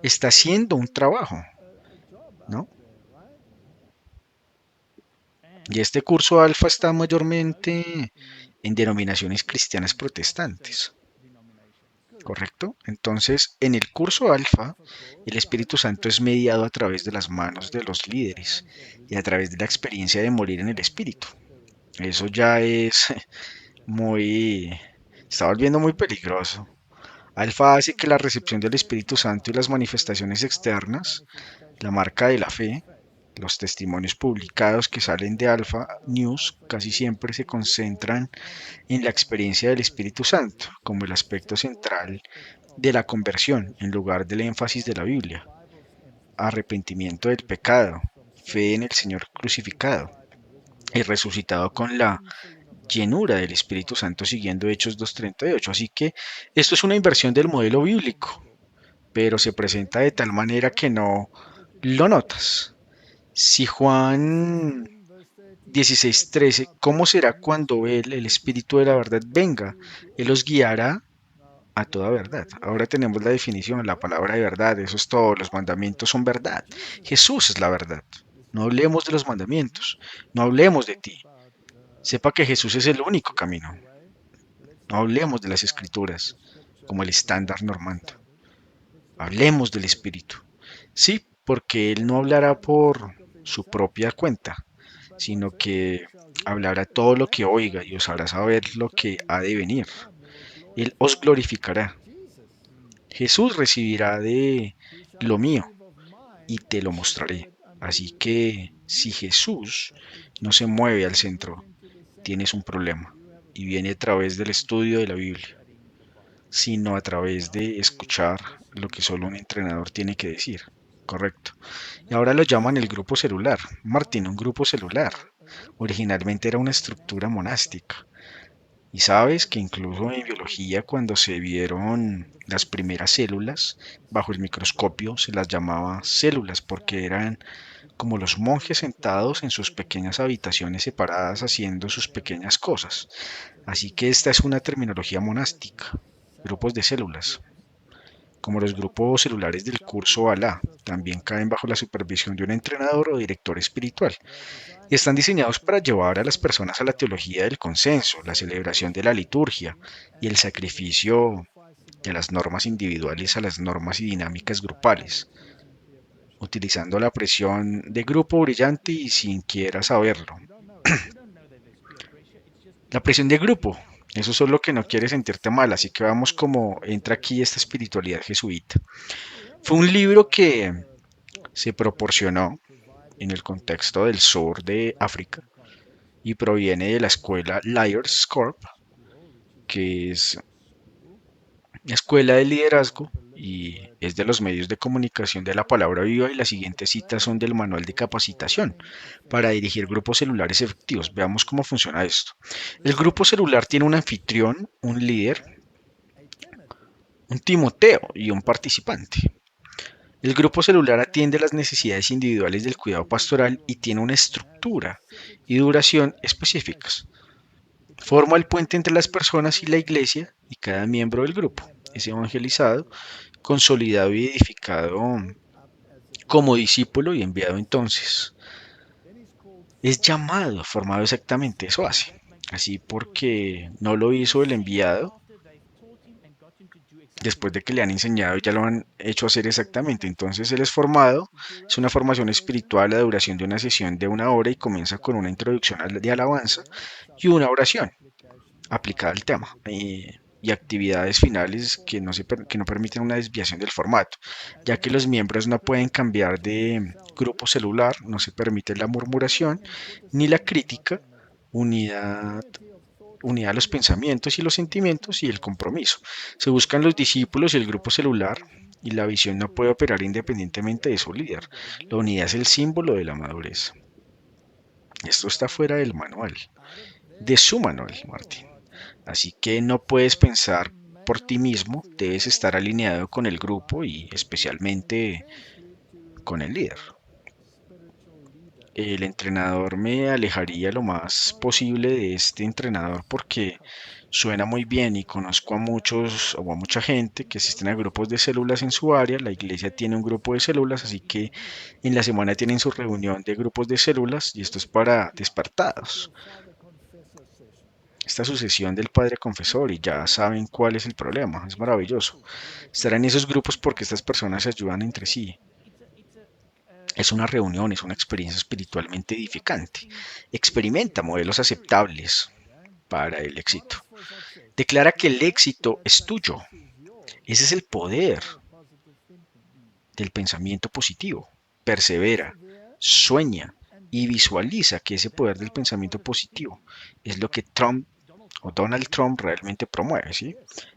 está haciendo un trabajo, ¿no? Y este curso alfa está mayormente en denominaciones cristianas protestantes, ¿correcto? Entonces, en el curso alfa, el Espíritu Santo es mediado a través de las manos de los líderes y a través de la experiencia de morir en el Espíritu. Eso ya es muy... está volviendo muy peligroso. Alfa hace que la recepción del Espíritu Santo y las manifestaciones externas, la marca de la fe, los testimonios publicados que salen de Alpha News casi siempre se concentran en la experiencia del Espíritu Santo como el aspecto central de la conversión en lugar del énfasis de la Biblia. Arrepentimiento del pecado, fe en el Señor crucificado y resucitado con la llenura del Espíritu Santo siguiendo Hechos 2:38. Así que esto es una inversión del modelo bíblico, pero se presenta de tal manera que no lo notas. Si Juan 16:13, ¿cómo será cuando Él, el Espíritu de la verdad, venga? Él os guiará a toda verdad. Ahora tenemos la definición, la palabra de verdad, eso es todo, los mandamientos son verdad. Jesús es la verdad. No hablemos de los mandamientos, no hablemos de ti. Sepa que Jesús es el único camino. No hablemos de las escrituras como el estándar normando. Hablemos del Espíritu. Sí, porque Él no hablará por su propia cuenta, sino que hablará todo lo que oiga y os hará saber lo que ha de venir. Él os glorificará. Jesús recibirá de lo mío y te lo mostraré. Así que si Jesús no se mueve al centro, tienes un problema y viene a través del estudio de la Biblia, sino a través de escuchar lo que solo un entrenador tiene que decir. Correcto. Y ahora lo llaman el grupo celular. Martín, un grupo celular. Originalmente era una estructura monástica. Y sabes que incluso en biología, cuando se vieron las primeras células bajo el microscopio, se las llamaba células porque eran como los monjes sentados en sus pequeñas habitaciones separadas haciendo sus pequeñas cosas. Así que esta es una terminología monástica, grupos de células, como los grupos celulares del curso ALA, también caen bajo la supervisión de un entrenador o director espiritual y están diseñados para llevar a las personas a la teología del consenso, la celebración de la liturgia y el sacrificio de las normas individuales a las normas y dinámicas grupales, utilizando la presión de grupo brillante y sin quiera saberlo. La presión de grupo, eso es lo que no quiere sentirte mal, así que vamos como entra aquí esta espiritualidad jesuita. Fue un libro que se proporcionó en el contexto del sur de África y proviene de la escuela Liars Corp, que es escuela de liderazgo y es de los medios de comunicación de la palabra viva y las siguientes citas son del manual de capacitación para dirigir grupos celulares efectivos. Veamos cómo funciona esto. El grupo celular tiene un anfitrión, un líder, un Timoteo y un participante. El grupo celular atiende las necesidades individuales del cuidado pastoral y tiene una estructura y duración específicas. Forma el puente entre las personas y la iglesia y cada miembro del grupo. Es evangelizado, consolidado y edificado como discípulo y enviado entonces. Es llamado, formado exactamente, eso hace. Así porque no lo hizo el enviado después de que le han enseñado y ya lo han hecho hacer exactamente. Entonces él es formado, es una formación espiritual, la duración de una sesión de una hora y comienza con una introducción de alabanza y una oración aplicada al tema y actividades finales que no permiten una desviación del formato, ya que los miembros no pueden cambiar de grupo celular, no se permite la murmuración ni la crítica, unidad unidad a los pensamientos y los sentimientos y el compromiso. Se buscan los discípulos y el grupo celular y la visión no puede operar independientemente de su líder. La unidad es el símbolo de la madurez. Esto está fuera del manual, de su manual, Martín. Así que no puedes pensar por ti mismo, debes estar alineado con el grupo y especialmente con el líder. El entrenador me alejaría lo más posible de este entrenador porque suena muy bien y conozco a muchos o a mucha gente que asisten a grupos de células en su área. La iglesia tiene un grupo de células, así que en la semana tienen su reunión de grupos de células y esto es para despertados. Esta sucesión del padre confesor y ya saben cuál es el problema. Es maravilloso. Estar en esos grupos porque estas personas se ayudan entre sí. Es una reunión, es una experiencia espiritualmente edificante. Experimenta modelos aceptables para el éxito. Declara que el éxito es tuyo. Ese es el poder del pensamiento positivo. Persevera, sueña y visualiza que ese poder del pensamiento positivo es lo que Trump o Donald Trump realmente promueve, ¿sí?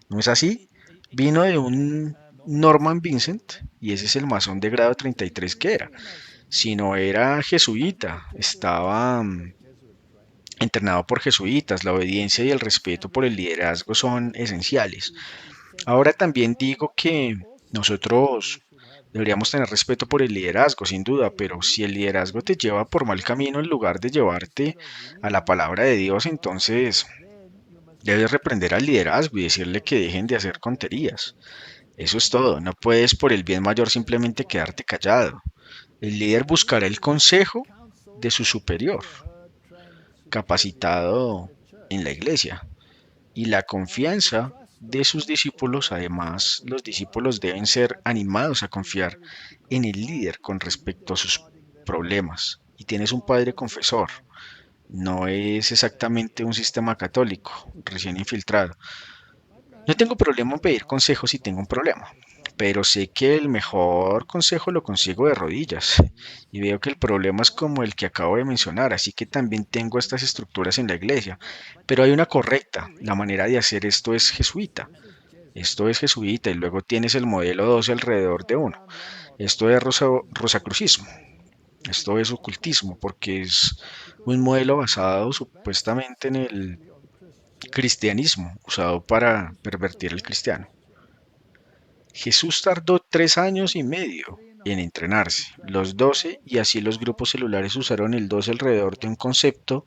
¿No es así? Vino de un Norman Vincent y ese es el masón de grado 33 que era. Si no era jesuita, estaba entrenado por jesuitas, la obediencia y el respeto por el liderazgo son esenciales. Ahora también digo que nosotros deberíamos tener respeto por el liderazgo, sin duda, pero si el liderazgo te lleva por mal camino en lugar de llevarte a la palabra de Dios, entonces debes reprender al liderazgo y decirle que dejen de hacer tonterías. Eso es todo, no puedes por el bien mayor simplemente quedarte callado. El líder buscará el consejo de su superior, capacitado en la iglesia, y la confianza de sus discípulos. Además, los discípulos deben ser animados a confiar en el líder con respecto a sus problemas. Y tienes un padre confesor. No es exactamente un sistema católico recién infiltrado. No tengo problema en pedir consejos si tengo un problema, pero sé que el mejor consejo lo consigo de rodillas. Y veo que el problema es como el que acabo de mencionar, así que también tengo estas estructuras en la iglesia. Pero hay una correcta, la manera de hacer esto es jesuita. Esto es jesuita y luego tienes el modelo 12 alrededor de uno. Esto es rosacrucismo. Esto es ocultismo porque es un modelo basado supuestamente en el cristianismo usado para pervertir al cristiano. Jesús tardó 3 años y medio en entrenarse, los 12, y así los grupos celulares usaron el 12 alrededor de un concepto.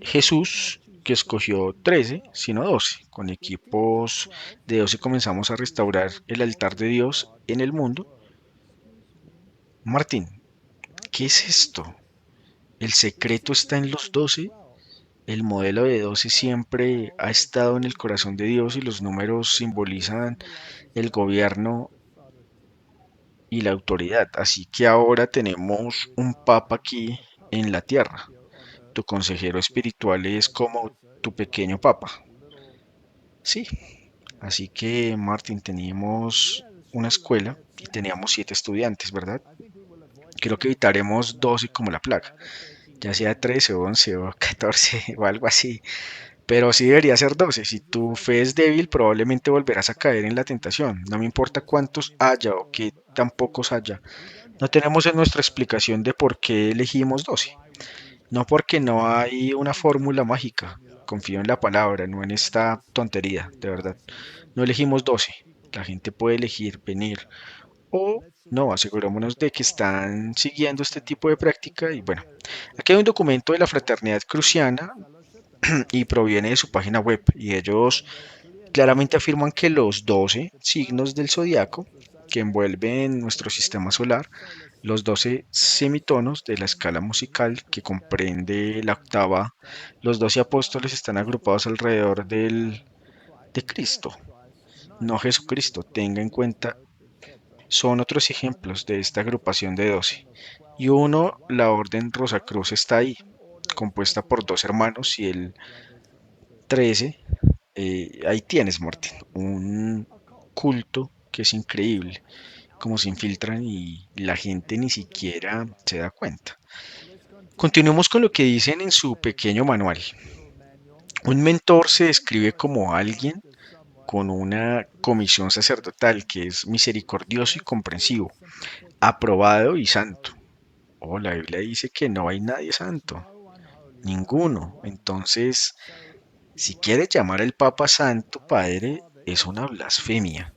Jesús, que escogió 13, sino 12. Con equipos de 12 comenzamos a restaurar el altar de Dios en el mundo. Martín, ¿qué es esto? ¿El secreto está en los 12? El modelo de 12 siempre ha estado en el corazón de Dios y los números simbolizan el gobierno y la autoridad. Así que ahora tenemos un papa aquí en la tierra. Tu consejero espiritual es como tu pequeño papa. Sí, así que Martín, teníamos una escuela y teníamos 7 estudiantes, ¿verdad? Creo que evitaremos 12 como la plaga, ya sea 13 o 11 o 14 o algo así. Pero sí debería ser 12. Si tu fe es débil, probablemente volverás a caer en la tentación. No me importa cuántos haya o que tan pocos haya. No tenemos en nuestra explicación de por qué elegimos 12. No porque no hay una fórmula mágica. Confío en la palabra, no en esta tontería, de verdad. No elegimos 12. La gente puede elegir venir o no, asegurémonos de que están siguiendo este tipo de práctica. Y bueno, aquí hay un documento de la Fraternidad Cruciana y proviene de su página web. Y ellos claramente afirman que los 12 signos del zodiaco que envuelven nuestro sistema solar, los 12 semitonos de la escala musical que comprende la octava, los 12 apóstoles están agrupados alrededor de Cristo, no Jesucristo. Tenga en cuenta, son otros ejemplos de esta agrupación de 12. Y uno, la Orden Rosacruz está ahí, compuesta por dos hermanos, y el 13, ahí tienes, Martín, un culto que es increíble, cómo se infiltran y la gente ni siquiera se da cuenta. Continuemos con lo que dicen en su pequeño manual. Un mentor se describe como alguien con una comisión sacerdotal que es misericordioso y comprensivo, aprobado y santo. Oh, la Biblia dice que no hay nadie santo, ninguno. Entonces, si quieres llamar al Papa Santo Padre, es una blasfemia,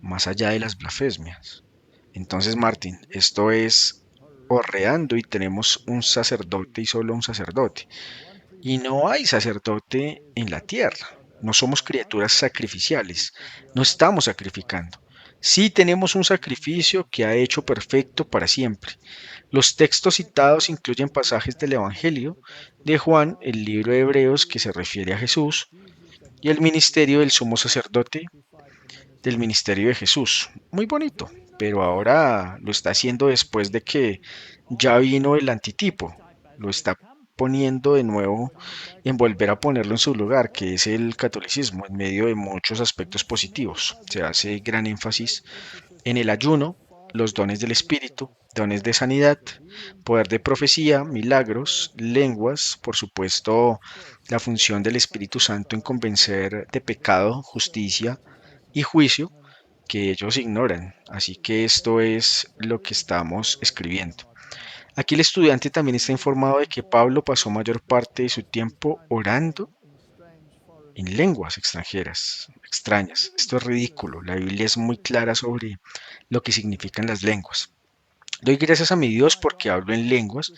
más allá de las blasfemias. Entonces, Martín, esto es horreando y tenemos un sacerdote y solo un sacerdote. Y no hay sacerdote en la tierra. No somos criaturas sacrificiales. No estamos sacrificando. Sí tenemos un sacrificio que ha hecho perfecto para siempre. Los textos citados incluyen pasajes del Evangelio de Juan, el libro de Hebreos que se refiere a Jesús, y el ministerio del sumo sacerdote del ministerio de Jesús. Muy bonito, pero ahora lo está haciendo después de que ya vino el antitipo. Lo está poniendo de nuevo en volver a ponerlo en su lugar, que es el catolicismo, en medio de muchos aspectos positivos. Se hace gran énfasis en el ayuno, los dones del Espíritu, dones de sanidad, poder de profecía, milagros, lenguas, por supuesto, la función del Espíritu Santo en convencer de pecado, justicia y juicio que ellos ignoran. Así que esto es lo que estamos escribiendo. Aquí el estudiante también está informado de que Pablo pasó mayor parte de su tiempo orando en lenguas extranjeras, extrañas. Esto es ridículo. La Biblia es muy clara sobre lo que significan las lenguas. Doy gracias a mi Dios porque hablo en lenguas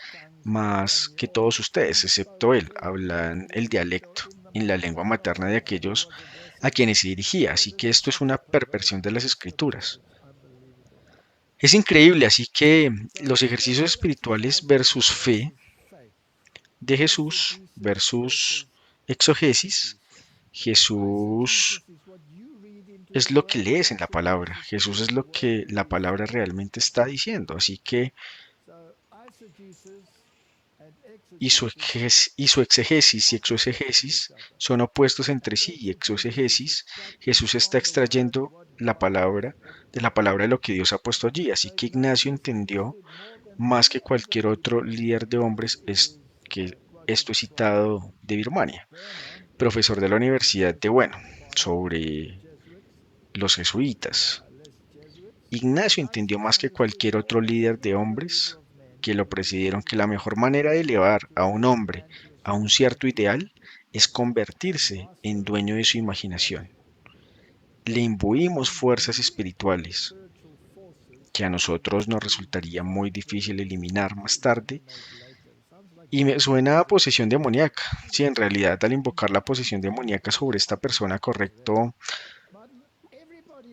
más que todos ustedes, excepto él. Hablan el dialecto en la lengua materna de aquellos a quienes se dirigía. Así que esto es una perversión de las escrituras. Es increíble, así que los ejercicios espirituales versus fe de Jesús versus exogesis Jesús es lo que lees en la palabra. Jesús es lo que la palabra realmente está diciendo. Así que, y su exegesis y exogesis son opuestos entre sí. Y exogesis, Jesús está extrayendo la palabra de lo que Dios ha puesto allí. Así que Ignacio entendió más que cualquier otro líder de hombres es que esto es citado de Birmania, profesor de la Universidad de, bueno, sobre los jesuitas. Ignacio entendió más que cualquier otro líder de hombres que lo presidieron que la mejor manera de elevar a un hombre a un cierto ideal es convertirse en dueño de su imaginación. Le imbuimos fuerzas espirituales que a nosotros nos resultaría muy difícil eliminar más tarde y me suena a posesión demoníaca. Sí, en realidad al invocar la posesión demoníaca sobre esta persona, correcto,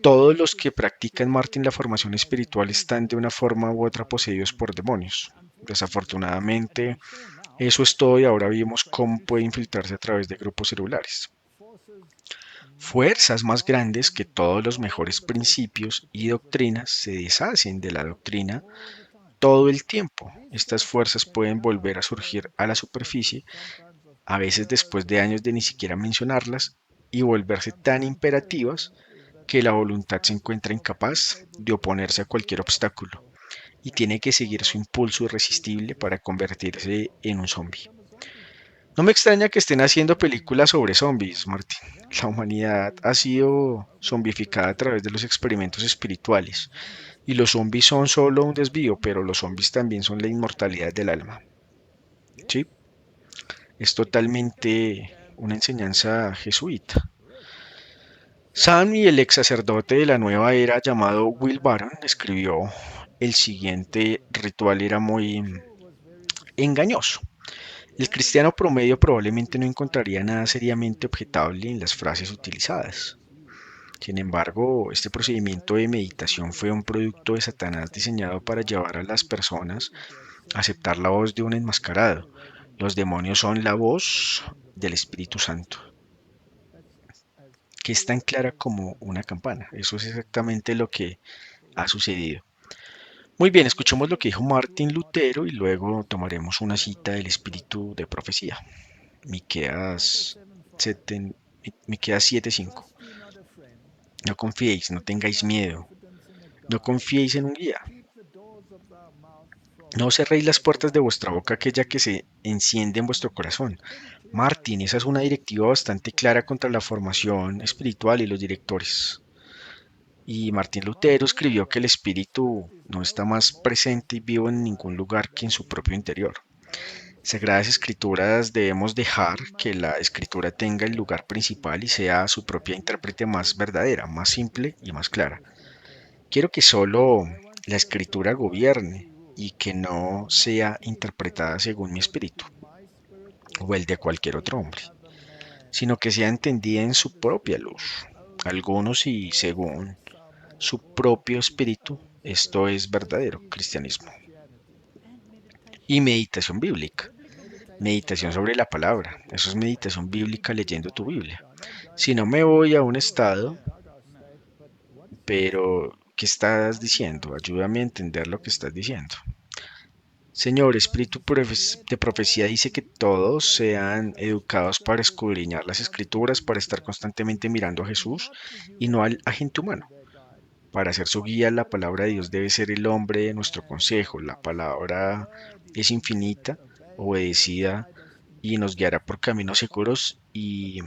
todos los que practican Martin la formación espiritual están de una forma u otra poseídos por demonios. Desafortunadamente, eso es todo y ahora vimos cómo puede infiltrarse a través de grupos celulares. Fuerzas más grandes que todos los mejores principios y doctrinas se deshacen de la doctrina todo el tiempo. Estas fuerzas pueden volver a surgir a la superficie, a veces después de años de ni siquiera mencionarlas, y volverse tan imperativas que la voluntad se encuentra incapaz de oponerse a cualquier obstáculo y tiene que seguir su impulso irresistible para convertirse en un zombie. No me extraña que estén haciendo películas sobre zombies, Martín. La humanidad ha sido zombificada a través de los experimentos espirituales y los zombies son solo un desvío, pero los zombies también son la inmortalidad del alma. ¿Sí? Es totalmente una enseñanza jesuita. Sam y el ex sacerdote de la nueva era llamado Will Barron escribió el siguiente ritual era muy engañoso. El cristiano promedio probablemente no encontraría nada seriamente objetable en las frases utilizadas. Sin embargo, este procedimiento de meditación fue un producto de Satanás diseñado para llevar a las personas a aceptar la voz de un enmascarado. Los demonios son la voz del Espíritu Santo, que es tan clara como una campana. Eso es exactamente lo que ha sucedido. Muy bien, escuchemos lo que dijo Martín Lutero y luego tomaremos una cita del espíritu de profecía. Miqueas, Miqueas 7:5. No confiéis, no tengáis miedo, no confiéis en un guía. No cerréis las puertas de vuestra boca aquella que se enciende en vuestro corazón. Martín, esa es una directiva bastante clara contra la formación espiritual y los directores. Y Martín Lutero escribió que el espíritu no está más presente y vivo en ningún lugar que en su propio interior. Sagradas Escrituras debemos dejar que la escritura tenga el lugar principal y sea su propia intérprete más verdadera, más simple y más clara. Quiero que solo la escritura gobierne y que no sea interpretada según mi espíritu o el de cualquier otro hombre, sino que sea entendida en su propia luz. Algunos y según su propio espíritu, esto es verdadero cristianismo. Y meditación bíblica. Meditación sobre la palabra. Eso es meditación bíblica leyendo tu Biblia. Si no me voy a un estado, pero ¿qué estás diciendo? Ayúdame a entender lo que estás diciendo. Señor, espíritu de profecía dice que todos sean educados para escudriñar las escrituras, para estar constantemente mirando a Jesús y no al agente humano. Para ser su guía, la palabra de Dios debe ser el hombre de nuestro consejo. La palabra es infinita, obedecida y nos guiará por caminos seguros y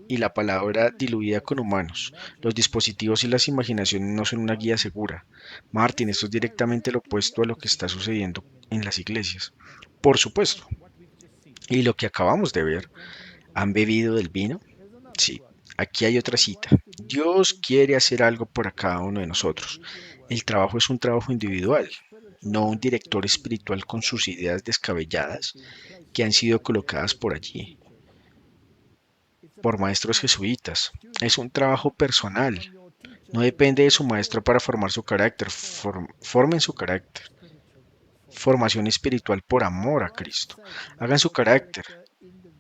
la palabra diluida con humanos. Los dispositivos y las imaginaciones no son una guía segura. Martín, esto es directamente lo opuesto a lo que está sucediendo en las iglesias. Por supuesto. Y lo que acabamos de ver, ¿han bebido del vino? Sí. Aquí hay otra cita. Dios quiere hacer algo por cada uno de nosotros. El trabajo es un trabajo individual, no un director espiritual con sus ideas descabelladas que han sido colocadas por allí, por maestros jesuitas. Es un trabajo personal. No depende de su maestro para formar su carácter. Formen su carácter. Formación espiritual por amor a Cristo. Hagan su carácter.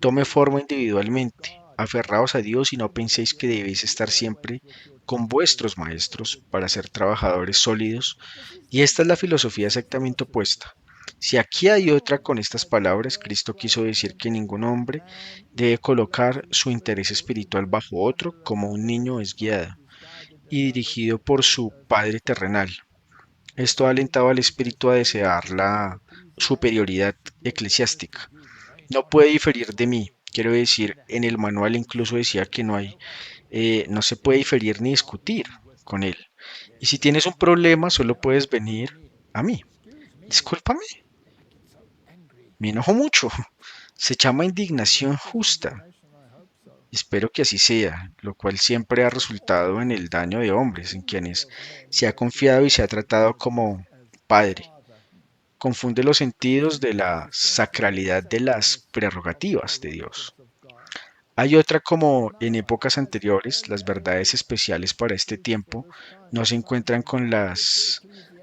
Tome forma individualmente. aferraos a Dios y no penséis que debéis estar siempre con vuestros maestros para ser trabajadores sólidos. Y esta es la filosofía exactamente opuesta. Si aquí hay otra con estas palabras, Cristo quiso decir que ningún hombre debe colocar su interés espiritual bajo otro como un niño es guiado y dirigido por su Padre terrenal. Esto ha alentado al espíritu a desear la superioridad eclesiástica. No puede diferir de mí. Quiero decir, en el manual incluso decía que no se puede diferir ni discutir con él. Y si tienes un problema, solo puedes venir a mí. Discúlpame, me enojo mucho. Se llama indignación justa. Espero que así sea, lo cual siempre ha resultado en el daño de hombres, en quienes se ha confiado y se ha tratado como padre. Confunde los sentidos de la sacralidad de las prerrogativas de Dios. Hay otra como en épocas anteriores, las verdades especiales para este tiempo no se encuentran con las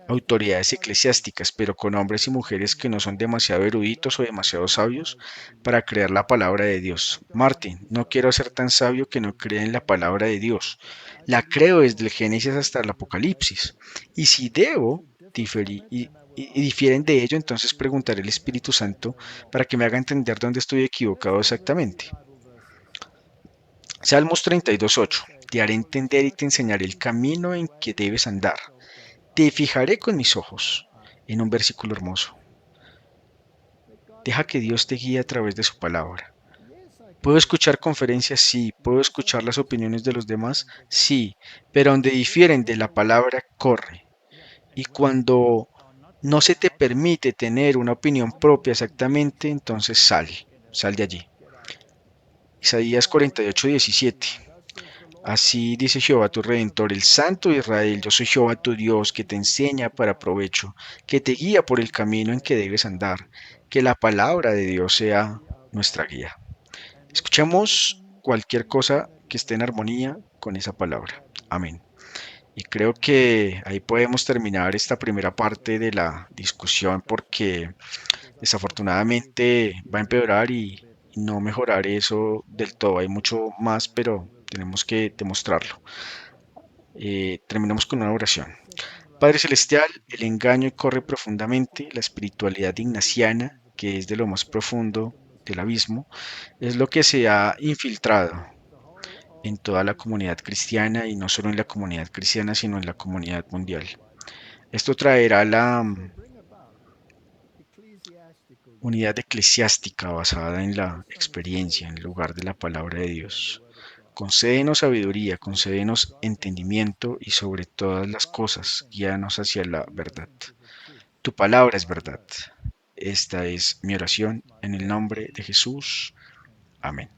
autoridades eclesiásticas, pero con hombres y mujeres que no son demasiado eruditos o demasiado sabios para creer la palabra de Dios. Martín, no quiero ser tan sabio que no crea en la palabra de Dios. La creo desde el Génesis hasta el Apocalipsis. Y si debo diferir y difieren de ello, entonces preguntaré al Espíritu Santo para que me haga entender dónde estoy equivocado exactamente. Salmos 32:8. Te haré entender y te enseñaré el camino en que debes andar. Te fijaré con mis ojos. En un versículo hermoso. Deja que Dios te guíe a través de su palabra. ¿Puedo escuchar conferencias? Sí. ¿Puedo escuchar las opiniones de los demás? Sí. Pero donde difieren de la palabra, corre. Y cuando no se te permite tener una opinión propia exactamente, entonces sal. Sal de allí. Isaías 48:17. Así dice Jehová tu Redentor, el Santo de Israel, yo soy Jehová tu Dios, que te enseña para provecho, que te guía por el camino en que debes andar, que la palabra de Dios sea nuestra guía. Escuchemos cualquier cosa que esté en armonía con esa palabra. Amén. Y creo que ahí podemos terminar esta primera parte de la discusión porque desafortunadamente va a empeorar y no mejorar eso del todo. Hay mucho más, pero tenemos que demostrarlo. Terminamos con una oración. Padre Celestial, el engaño corre profundamente, la espiritualidad ignaciana, que es de lo más profundo del abismo, es lo que se ha infiltrado en toda la comunidad cristiana y no solo en la comunidad cristiana, sino en la comunidad mundial. Esto traerá la unidad eclesiástica basada en la experiencia en lugar de la palabra de Dios. Concédenos sabiduría, concédenos entendimiento y sobre todas las cosas, guíanos hacia la verdad. Tu palabra es verdad. Esta es mi oración en el nombre de Jesús. Amén.